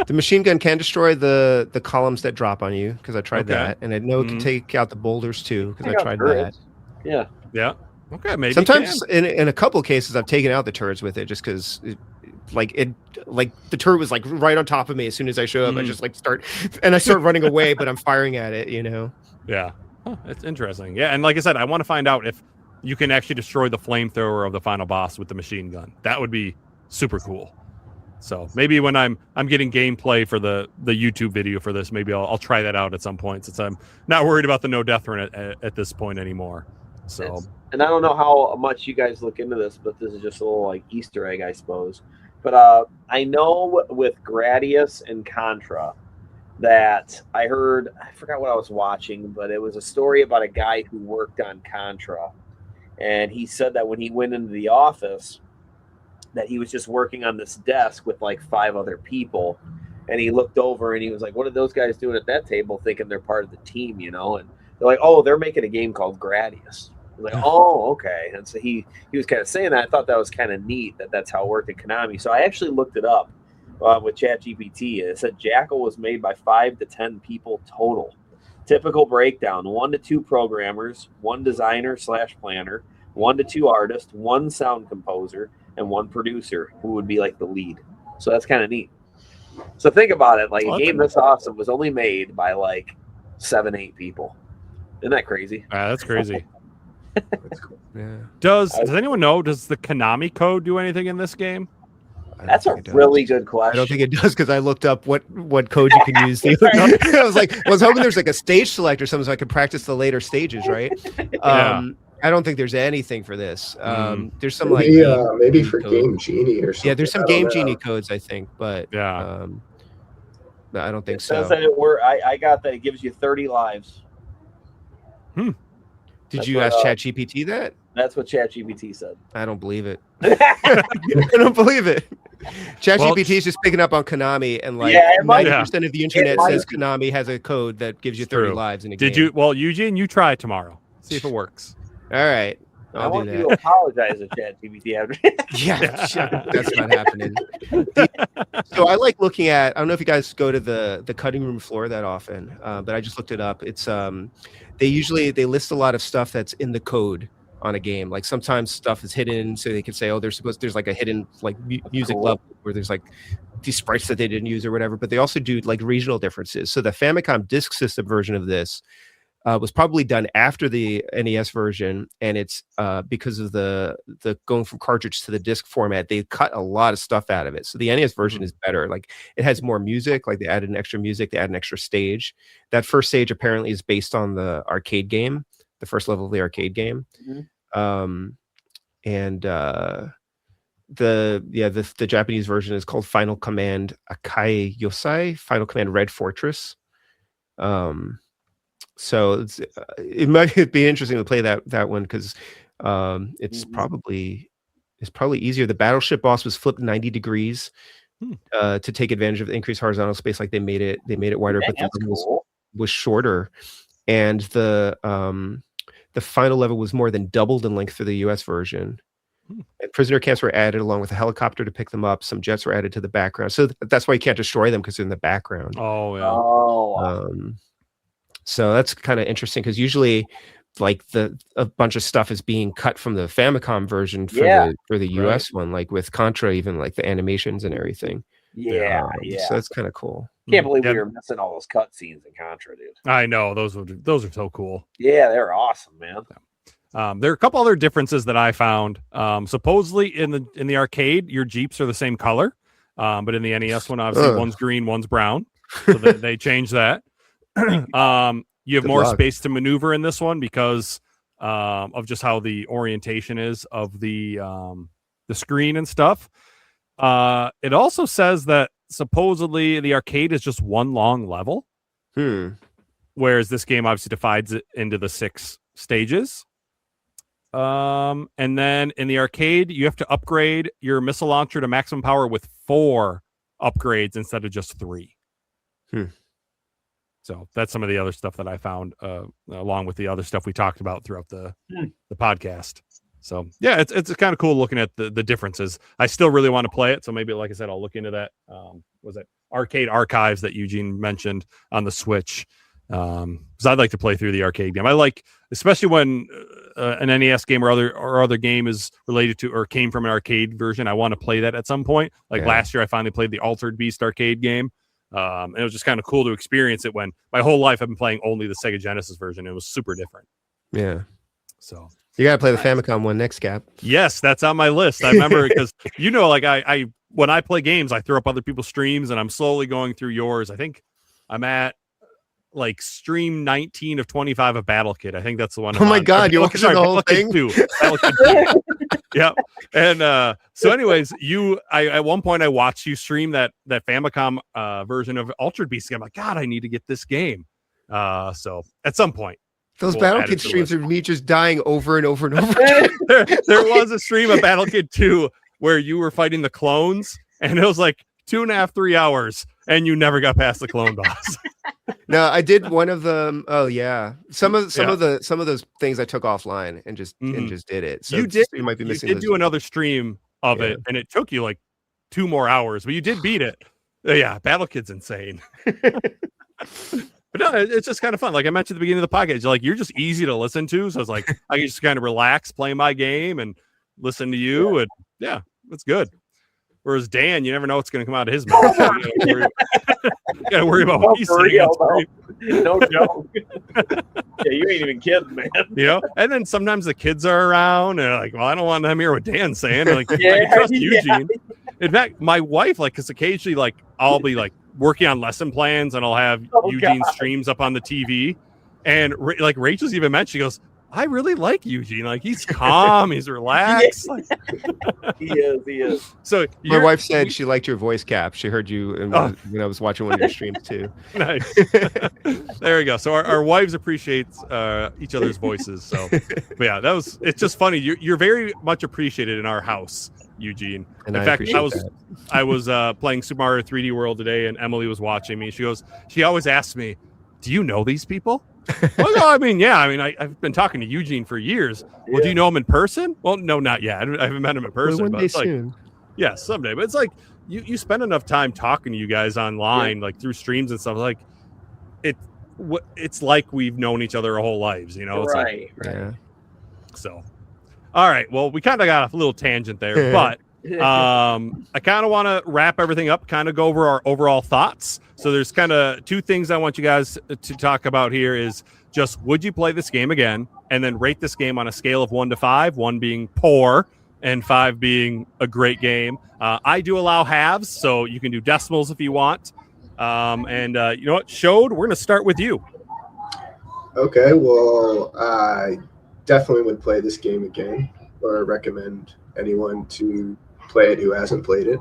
The machine gun can destroy the columns that drop on you, because I tried Okay. that, and I know it can Mhm. take out the boulders too, because I Take out tried turrets. that. Yeah. Yeah. Okay. Maybe Sometimes in a couple of cases I've taken out the turrets with it, just because like the turret was like right on top of me as soon as I show up. I Mhm. just like start running away, but I'm firing at it, you know. Yeah. Huh, it's interesting. Yeah, and like I said, I want to find out if you can actually destroy the flamethrower of the final boss with the machine gun. That would be super cool. So maybe when I'm getting gameplay for the YouTube video for this, maybe I'll try that out at some point, since I'm not worried about the no death run at this point anymore. So And I don't know how much you guys look into this, but this is just a little like Easter egg, I suppose. But I know with Gradius and Contra that I heard, I forgot what I was watching, but it was a story about a guy who worked on Contra. And he said that when he went into the office, that he was just working on this desk with like 5 other people. And he looked over and he was like, what are those guys doing at that table, thinking they're part of the team, you know? And they're like, oh, they're making a game called Gradius. I was like, oh, okay. And so he was kind of saying that. I thought that was kind of neat that that's how it worked in Konami. So I actually looked it up with ChatGPT. It said Jackal was made by 5 to 10 people total. Typical breakdown: 1 to 2 programmers, 1 designer / planner, 1 to 2 artists, 1 sound composer, and 1 producer, who would be like the lead. So that's kind of neat. So think about it. Like a game this awesome was only made by like 7, 8 people. Isn't that crazy? that's crazy. That's cool. Yeah. Does anyone know? Does the Konami code do anything in this game? That's a really good question. I don't think it does, because I looked up what code you can use. I was hoping there's like a stage select or something so I could practice the later stages, right? Yeah. I don't think there's anything for this. There's some Maybe, like maybe for code. Game Genie or something. Yeah, there's some I don't Game know. Genie codes, I think, but Yeah. no, I don't think It says so. that I got that it gives you 30 lives. Did That's you what, ask ChatGPT that? That's what ChatGPT said. I don't believe it. I don't believe it. ChatGPT is just picking up on Konami, and like Yeah, it might- 90% of the internet might says be. Konami has a code that gives you It's 30 true. lives in a game. Did you? Well, Eugene, you try it tomorrow. See if it works. All right. I I'll do want you that. to apologize to ChatGPT after. Yeah, that's not happening. So I like looking at, I don't know if you guys go to the cutting room floor that often, but I just looked it up. It's they list a lot of stuff that's in the code on a game. Like sometimes stuff is hidden, so they can say, oh, there's like a hidden like music Cool. level where there's like these sprites that they didn't use or whatever. But they also do like regional differences. So the Famicom Disk System version of this was probably done after the NES version, and it's because of the going from cartridge to the disc format, they cut a lot of stuff out of it. So the NES version is better. Like it has more music, like they added an extra music, they added an extra stage. That first stage apparently is based on the arcade game, the first level of the arcade game. And the Japanese version is called Final Command Akai Yosai, Final Command Red Fortress. So it might be interesting to play that one because it's probably easier. The battleship boss was flipped 90 degrees to take advantage of the increased horizontal space. Like they made it wider, but the level was shorter, and the final level was more than doubled in length for the US version. And prisoner camps were added along with a helicopter to pick them up. Some jets were added to the background, so that's why you can't destroy them because they're in the background. So that's kind of interesting because usually, like a bunch of stuff is being cut from the Famicom version for the US one, like with Contra, even like the animations and everything. So that's kind of cool. Can't believe we were missing all those cutscenes in Contra, dude. I know those are so cool. Yeah, they're awesome, man. There are a couple other differences that I found. Supposedly in the arcade, your Jeeps are the same color, but in the NES one, obviously one's green, one's brown. So they changed that. You have more space to maneuver in this one because of just how the orientation is of the screen and stuff. It also says that supposedly the arcade is just one long level, whereas this game obviously divides it into the 6 stages. And then in the arcade, you have to upgrade your missile launcher to maximum power with 4 upgrades instead of just 3. So that's some of the other stuff that I found, along with the other stuff we talked about throughout the podcast. So yeah, it's kind of cool looking at the differences. I still really want to play it, so maybe, like I said, I'll look into that. Was it Arcade Archives that Eugene mentioned on the Switch? Because I'd like to play through the arcade game. I like, especially when an NES game or other game is related to or came from an arcade version. I want to play that at some point. Like last year, I finally played the Altered Beast arcade game. And it was just kind of cool to experience it when my whole life I've been playing only the Sega Genesis version. It was super different. Yeah. So you got to play the Famicom one next, Cap. Yes, that's on my list. I remember because, like I when I play games, I throw up other people's streams and I'm slowly going through yours. I think I'm at like stream 19 of 25 of Battle Kid. I think that's the one. Oh my God, you're watching the whole thing? Battle Kid 2. Yeah. And so anyways, I at one point I watched you stream that Famicom version of Altered Beast. I'm like, God, I need to get this game. So at some point. Those Battle Kid streams are me just dying over and over and over. there was a stream of Battle Kid 2 where you were fighting the clones, and it was like 2.5, 3 hours, and you never got past the clone boss. No, I did one of them. Oh yeah, some of those things I took offline and just did it. So you might be missing. You did do another stream of it, and it took you like 2 more hours, but you did beat it. Yeah, Battle Kid's insane. But no, it's just kind of fun. Like I mentioned at the beginning of the podcast, you're just easy to listen to. So it's like I can just kind of relax, play my game, and listen to you, and it's good. Whereas Dan, you never know what's going to come out of his mouth. You gotta worry about what he's saying. No joke. Yeah, you ain't even kidding, man. And then sometimes the kids are around, and they're like, "Well, I don't want them to hear what Dan's saying." They're like, I can trust Eugene. In fact, my wife, because occasionally, I'll be working on lesson plans, and I'll have Eugene's streams up on the TV, and Rachel's even mentioned, she goes, I really like Eugene. He's calm, he's relaxed. He is. So my wife said she liked your voice, Cap. She heard you when I was watching one of your streams too. Nice. There we go. So our wives appreciate each other's voices. So, but yeah, it's just funny. You're very much appreciated in our house, Eugene. And in fact, I was playing Super Mario 3D World today, and Emily was watching me. She always asks me, "Do you know these people?" Well, no, I've been talking to Eugene for years. Well, do you know him in person? Well, no, not yet. I haven't met him in person. One day soon. Yeah, someday. But it's like you spend enough time talking to you guys online, through streams and stuff. It's like we've known each other our whole lives, It's right. Yeah. So, all right. Well, we kind of got a little tangent there, but I kind of want to wrap everything up, kind of go over our overall thoughts. So there's kind of two things I want you guys to talk about here is just would you play this game again, and then rate this game on a scale of 1 to 5, 1 being poor and 5 being a great game. I do allow halves, so you can do decimals if you want. And you know what, Showed, we're going to start with you. Okay, well, I definitely would play this game again, or recommend anyone to play it who hasn't played it.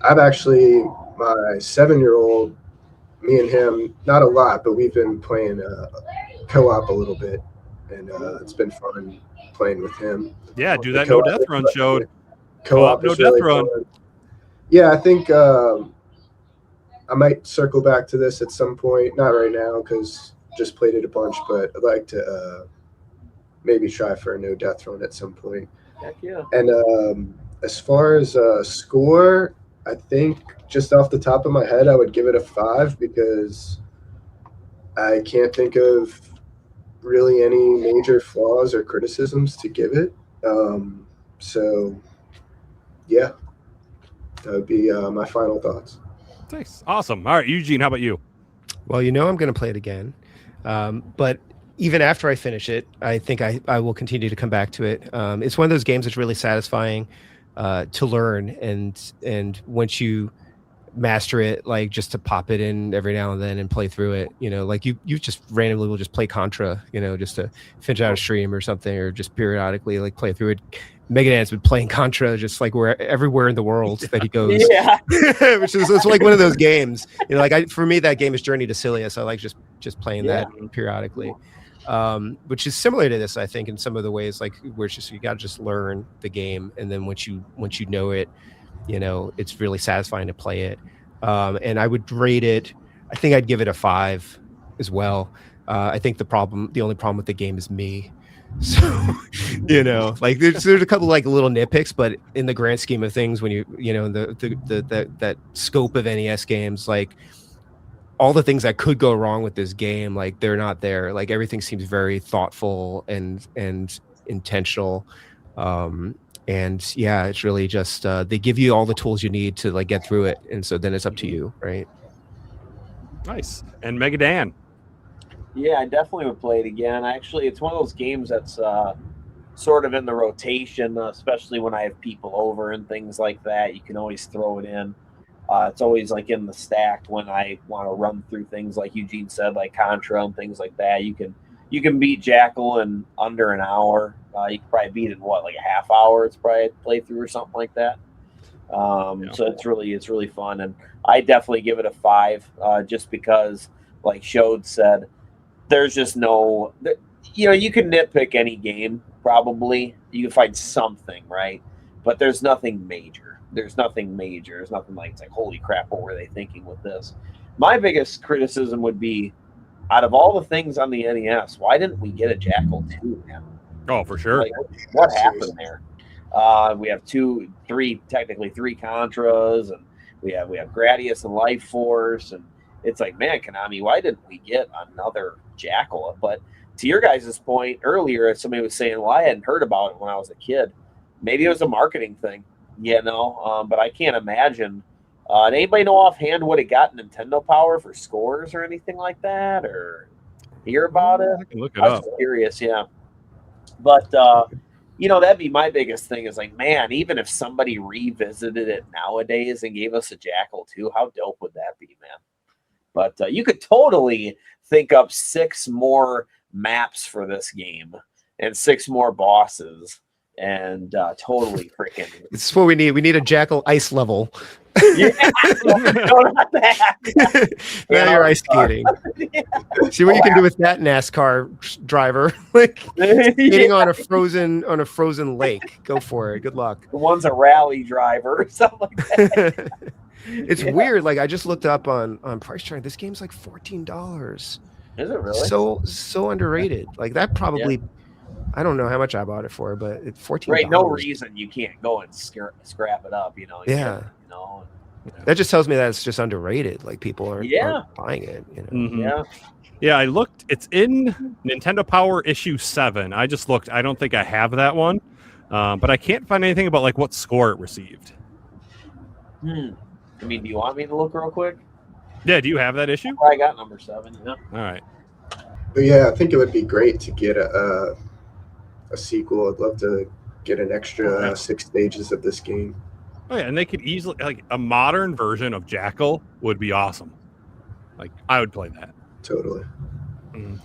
I've actually, my 7-year-old, me and him, not a lot, but we've been playing co-op a little bit, and it's been fun playing with him. Yeah, do that No Death Run, Showed. Co-op No is Death really Run. fun. Yeah, I think I might circle back to this at some point. Not right now because just played it a bunch, but I'd like to maybe try for a No Death Run at some point. Heck yeah. And as far as score, I think just off the top of my head, I would give it a 5 because I can't think of really any major flaws or criticisms to give it. So, yeah, that would be my final thoughts. Thanks. Awesome. All right, Eugene, how about you? Well, I'm going to play it again. But even after I finish it, I think I will continue to come back to it. It's one of those games that's really satisfying to learn. And once you master it, like just to pop it in every now and then and play through it, like you just randomly will just play Contra, just to finish out a stream or something, or just periodically like play through it. Megadan's been playing Contra just like everywhere in the which is it's like one of those games. For me, that game is Journey to Cilia, so I like just playing that periodically, which is similar to this, I think, in some of the ways, like where it's just you got to just learn the game, and then once you know it, it's really satisfying to play it. And I would rate it. I think I'd give it a 5 as well. I think the only problem with the game is me. So, like there's a couple like little nitpicks, but in the grand scheme of things, when that scope of NES games, like all the things that could go wrong with this game, like they're not there. Like everything seems very thoughtful and intentional. And yeah, it's really just they give you all the tools you need to like get through it, and so then it's up to you, right? Nice. And Megadan. Yeah, I definitely would play it again. Actually, it's one of those games that's sort of in the rotation, especially when I have people over and things like that. You can always throw it in. It's always like in the stack when I want to run through things like Eugene said, like Contra and things like that. You can beat Jackal in under an hour. You can probably beat it in like a half hour. It's probably a playthrough or something like that. So it's really fun, and I definitely give it a 5, just because, like Showed said, there's just no, you can nitpick any game, probably. You can find something, right? But there's nothing major. There's nothing like, it's like, holy crap, what were they thinking with this? My biggest criticism would be, out of all the things on the NES, why didn't we get a Jackal 2, man? Oh, for sure. Like, what happened there? We have technically three Contras, and we have Gradius and Life Force, and it's like, man, Konami, why didn't we get another Jackal? But to your guys' point earlier, somebody was saying, well, I hadn't heard about it when I was a kid. Maybe it was a marketing thing, but I can't imagine. Anybody know offhand what it got Nintendo Power for scores or anything like that, or hear about it? I can look it I up. was curious, yeah. But that'd be my biggest thing is like, man, even if somebody revisited it nowadays and gave us a Jackal 2, how dope would that be, man? But you could totally think up 6 more maps for this game and 6 more bosses, and totally freaking. It's what we need. We need a Jackal ice level. Yeah, not that. Now you're ice skating. Yeah. See what you can do with that NASCAR driver, like skating on a frozen lake. Go for it. Good luck. One's a rally driver or something like that. It's weird. Like I just looked up on Price Chart. This game's like $14. Is it really? So underrated. Like that probably. Yeah. I don't know how much I bought it for, but it's $14. Right, no reason you can't go and scrap it up. Yeah. That just tells me that it's just underrated. Like people aren't buying it. Mm-hmm. Yeah. Yeah, I looked. It's in Nintendo Power issue 7. I just looked. I don't think I have that one, but I can't find anything about like what score it received. I mean, do you want me to look real quick? Yeah, do you have that issue? I got number 7. Yeah. All right. But yeah, I think it would be great to get a sequel. I'd love to get an extra 6 stages of this game. Oh yeah, and they could easily like a modern version of Jackal would be awesome. Like I would play that. Totally.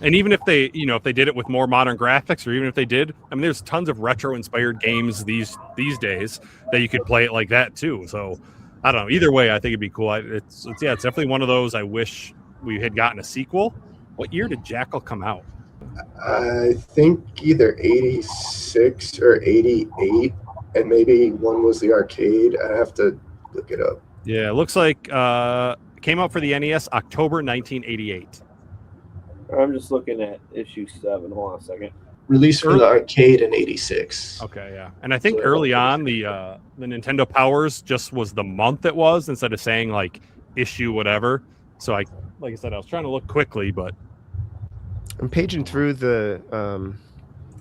And even if they, if they did it with more modern graphics, or even if they did, I mean, there's tons of retro-inspired games these days that you could play it like that too. So I don't know. Either way, I think it'd be cool. It's definitely one of those. I wish we had gotten a sequel. What year did Jackal come out? I think either 86 or 88, and maybe one was the arcade. I have to look it up. Yeah, it looks like it came out for the NES October 1988. I'm just looking at issue 7. Hold on a second. Released for the arcade in 86. Okay, yeah. And I think early on the Nintendo Powers just was the month it was instead of saying like issue whatever. So like I said, I was trying to look quickly, but I'm paging through the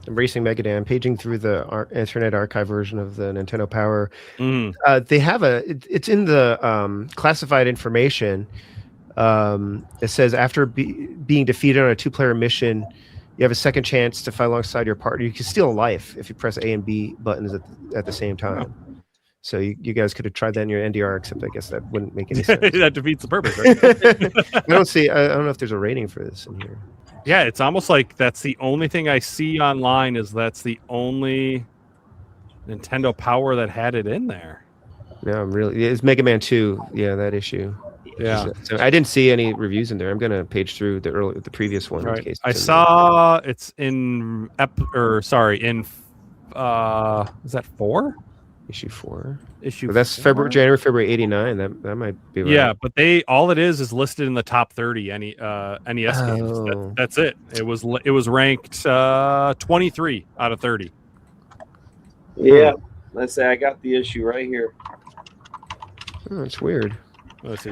Racing Megadan. I'm paging through the Internet Archive version of the Nintendo Power. They have it's in the classified information. It says after being defeated on a 2-player mission, you have a second chance to fight alongside your partner. You can steal a life if you press A and B buttons at the same time. So you guys could have tried that in your NDR, except I guess that wouldn't make any sense. That defeats the purpose, right? I don't know if there's a rating for this in here. Yeah, it's almost like that's the only thing I see online is that's the only Nintendo Power that had it in there. No, it's Mega Man 2. Yeah, that issue. Yeah. So I didn't see any reviews in there. I'm gonna page through the previous one. Right. In case I saw it's in is that 4? Issue 4. Issue. That's 4? January, February '89. That might be right. Yeah, but all it is listed in the top 30 NES games. That's it. It was ranked 23 out of 30. Yeah, let's say I got the issue right here. Oh, that's weird. Let's see.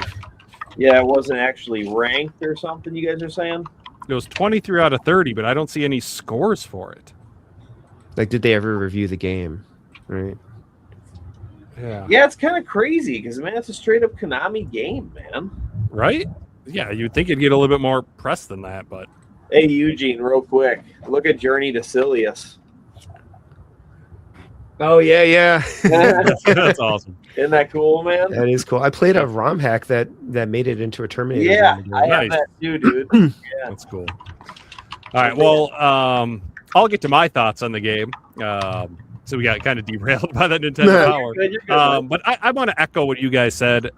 Yeah, it wasn't actually ranked or something. You guys are saying it was 23 out of 30, but I don't see any scores for it. Like, did they ever review the game? Right. Yeah, it's kind of crazy because, man, it's a straight-up Konami game, man. Right? Yeah, you'd think it'd get a little bit more press than that, but... Hey, Eugene, real quick. Look at Journey to Silius. Oh, yeah. That's awesome. Isn't that cool, man? That is cool. I played a ROM hack that made it into a Terminator. Yeah, I have that too, dude. Yeah. That's cool. All right, well, I'll get to my thoughts on the game. So we got kind of derailed by that Nintendo Power. You're good, but I want to echo what you guys said.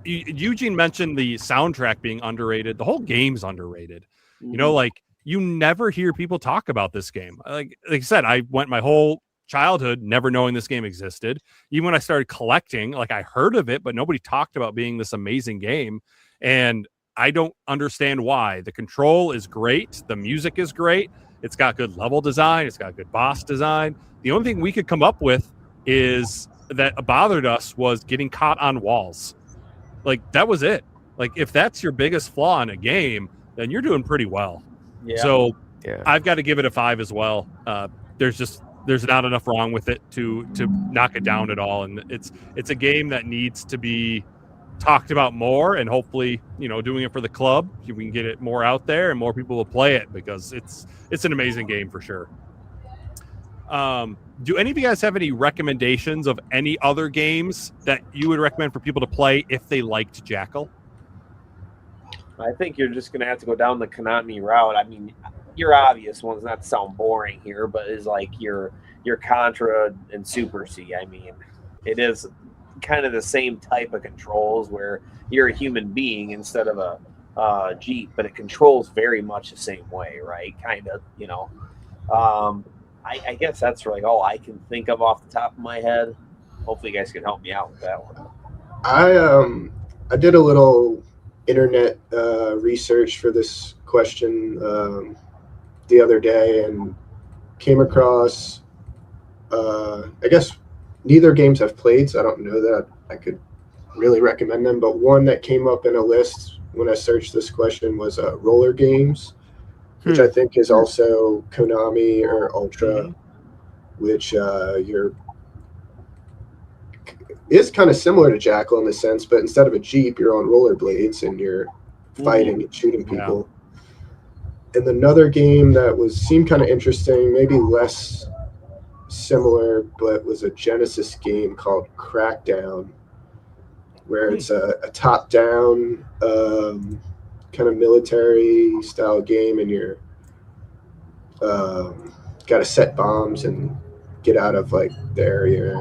Eugene mentioned the soundtrack being underrated. The whole game's underrated. Like you never hear people talk about this game. Like I said, I went my whole childhood never knowing this game existed. Even when I started collecting, like I heard of it, but nobody talked about being this amazing game. And I don't understand why. The control is great. The music is great. It's got good level design. It's got good boss design. The only thing we could come up with is that bothered us was getting caught on walls. Like that was it. Like if that's your biggest flaw in a game, then you're doing pretty well. Yeah. So I've got to give it a 5 as well. There's not enough wrong with it to knock it down at all. And it's a game that needs to be talked about more, and hopefully, doing it for the club, we can get it more out there and more people will play it because it's an amazing game for sure. Do any of you guys have any recommendations of any other games that you would recommend for people to play if they liked Jackal? I think you're just going to have to go down the Konami route. I mean, your obvious ones, not to sound boring here, but is like your Contra and Super C. I mean, it is kind of the same type of controls where you're a human being instead of a Jeep, but it controls very much the same way, right? Kind of, I guess that's really all I can think of off the top of my head. Hopefully you guys can help me out with that one. I did a little internet research for this question the other day and came across, I guess neither games I've played, so I don't know that I could really recommend them, but one that came up in a list when I searched this question was Roller Games, which I think is also Konami or Ultra, which you're is kind of similar to Jackal in the sense, but instead of a Jeep, you're on rollerblades and you're fighting and shooting people. And another game that seemed kind of interesting, maybe less similar, but was a Genesis game called Crackdown, where it's a top-down kind of military-style game, and you're got to set bombs and get out of like the area.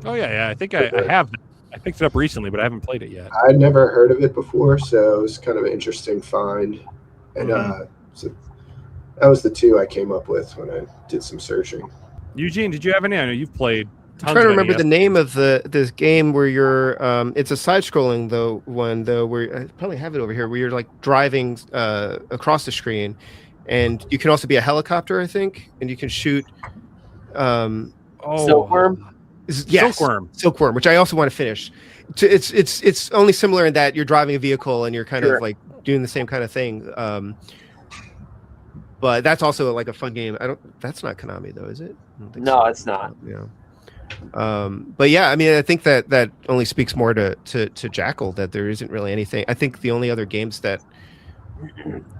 Oh yeah. I think I have. I picked it up recently, but I haven't played it yet. I'd never heard of it before, so it was kind of an interesting find. And so that was the two I came up with when I did some searching. Eugene, did you have any? I know you've played. I'm trying to remember the name of this game where you're. It's a side-scrolling one where I probably have it over here, where you're like driving across the screen, and you can also be a helicopter, I think, and you can shoot. Silkworm. Yes, Silkworm, which I also want to finish. It's only similar in that you're driving a vehicle and you're kind of like doing the same kind of thing. But that's also like a fun game. That's not Konami though, is it? No, it's not. Yeah. But yeah, I mean, I think that only speaks more to Jackal, that there isn't really anything. I think the only other games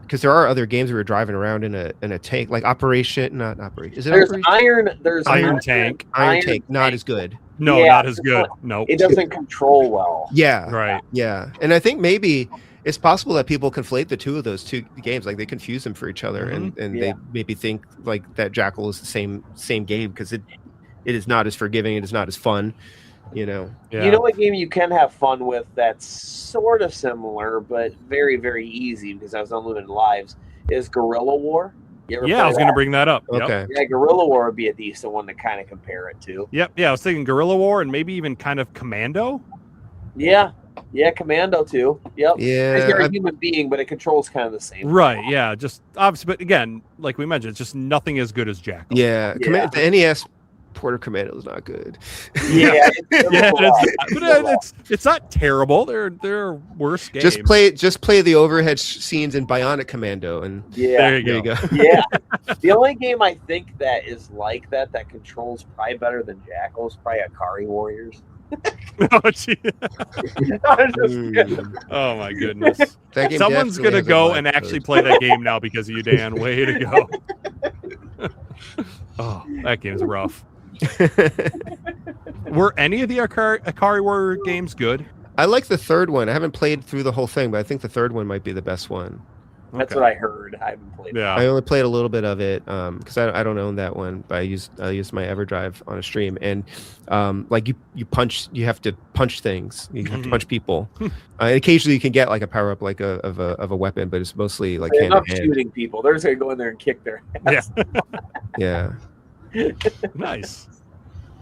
because there are other games where we're driving around in a tank, like Operation. Is it there's Operation? There's Iron Tank. Iron Tank, not as good. No, not as good. No, it doesn't control well. Yeah, right. Yeah, and I think maybe it's possible that people conflate the two of those two games, like they confuse them for each other, and they maybe think like that Jackal is the same game because it is not as forgiving, it is not as fun. You know what game you can have fun with that's sort of similar but very, very easy because I was unlimited lives is Guerrilla War. I was going to bring that up. Okay. Yeah, Guerrilla War would be a decent one to kind of compare it to. Yep. Yeah, I was thinking Guerrilla War and maybe even kind of Commando. Yeah, Commando too. Yep. Yeah. You're a human being, but it controls kind of the same. Right. Yeah. Just obviously, but again, like we mentioned, it's just nothing as good as Jackal. Yeah. The NES Port of Commando is not good. Yeah, it's not terrible. They're worse games. Just play the overhead scenes in Bionic Commando, and there you go. Yeah, the only game I think that is like that controls probably better than Jackal is probably Akari Warriors. Oh my goodness! Someone's gonna go and actually play that game now because of you, Dan. Way to go! Oh, that game's rough. Were any of the Akari Warrior games good? I like the third one. I haven't played through the whole thing, but I think the third one might be the best one. That's what I heard. I haven't played. Yeah, I only played a little bit of it because I don't own that one. But I used my EverDrive on a stream, and like you have to punch things. You have to punch people. And occasionally you can get like a power up like of a weapon, but it's mostly like hand to hand. Shooting people. They're just gonna go in there and kick their ass. Yeah. Nice.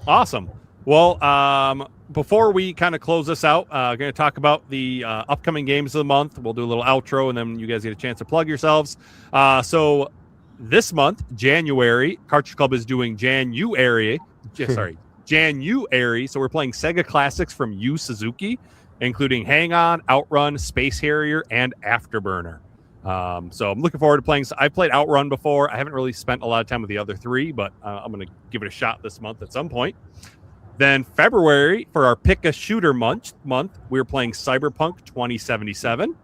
Awesome. Well, before we kind of close this out, going to talk about the upcoming games of the month. We'll do a little outro, and then you guys get a chance to plug yourselves. So this month, January, Cartridge Club is doing January. So we're playing Sega Classics from Yu Suzuki, including Hang On, Outrun, Space Harrier, and Afterburner. So I'm looking forward to playing. I played Outrun before. I haven't really spent a lot of time with the other three, but I'm going to give it a shot this month at some point. Then February, for our Pick a Shooter month, we're playing Cyberpunk 2077.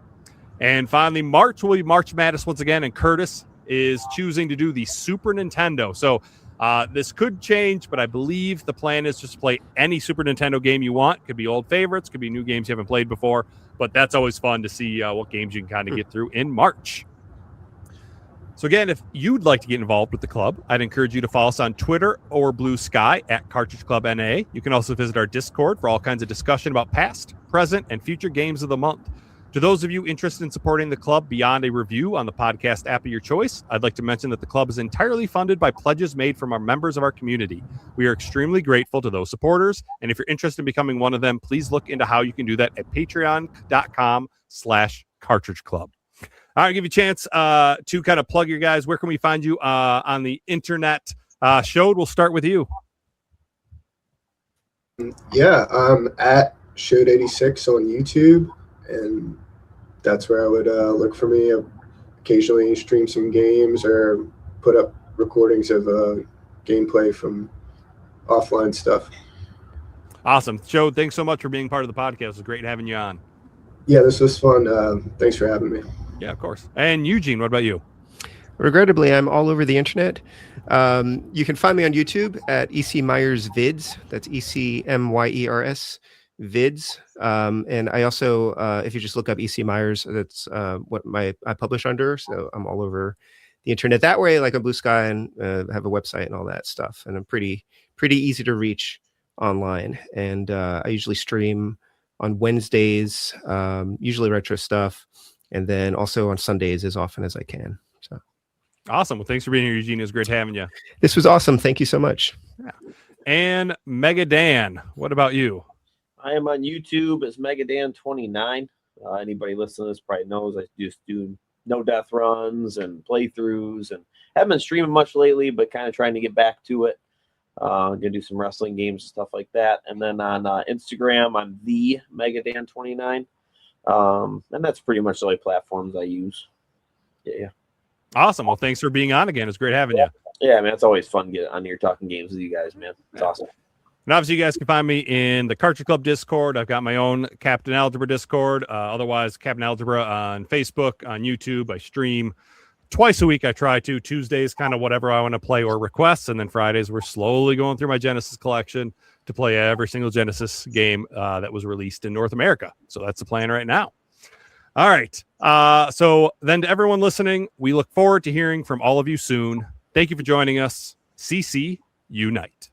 And finally, March will be March Madness once again, and Curtis is choosing to do the Super Nintendo. So this could change, but I believe the plan is just to play any Super Nintendo game you want. Could be old favorites, could be new games you haven't played before, but that's always fun to see what games you can kind of get through in March. So again, if you'd like to get involved with the club, I'd encourage you to follow us on Twitter or Blue Sky at Cartridge Club NA. You can also visit our Discord for all kinds of discussion about past, present, and future games of the month. To those of you interested in supporting the club beyond a review on the podcast app of your choice, I'd like to mention that the club is entirely funded by pledges made from our members of our community. We are extremely grateful to those supporters, and if you're interested in becoming one of them, please look into how you can do that at patreon.com/Cartridge Club. I'll give you a chance to kind of plug your guys. Where can we find you on the internet? Shode, we'll start with you. Yeah, I'm at Shode86 on YouTube, and that's where I would look for me. I occasionally stream some games or put up recordings of gameplay from offline stuff. Awesome. Joe, thanks so much for being part of the podcast. It was great having you on. Yeah, this was fun. Thanks for having me. Yeah, of course. And Eugene, what about you? Regrettably, I'm all over the internet. You can find me on YouTube at ecmyersvids. That's ECMYERS vids. And I also, if you just look up EC Myers, that's what I publish under. So I'm all over the internet that way, like a Blue Sky, and have a website and all that stuff. And I'm pretty easy to reach online. And I usually stream on Wednesdays, usually retro stuff, and then also on Sundays as often as I can. So awesome. Well, thanks for being here, Eugene. It was great having you. This was awesome. Thank you so much. Yeah. And Mega Dan, what about you? I am on YouTube as Megadan29. Anybody listening to this probably knows I just do no death runs and playthroughs, and haven't been streaming much lately, but kind of trying to get back to it. Gonna do some wrestling games and stuff like that. And then on Instagram, I'm the Megadan29. And that's pretty much the only platforms I use. Yeah. Awesome. Well, thanks for being on again. It's great having you. Yeah, man, it's always fun getting on here talking games with you guys, man. It's awesome. And obviously, you guys can find me in the Cartridge Club Discord. I've got my own Captain Algebra Discord. Otherwise, Captain Algebra on Facebook, on YouTube. I stream twice a week. I try to. Tuesdays, kind of whatever I want to play or requests. And then Fridays, we're slowly going through my Genesis collection to play every single Genesis game that was released in North America. So that's the plan right now. All right. So then to everyone listening, we look forward to hearing from all of you soon. Thank you for joining us. CC Unite.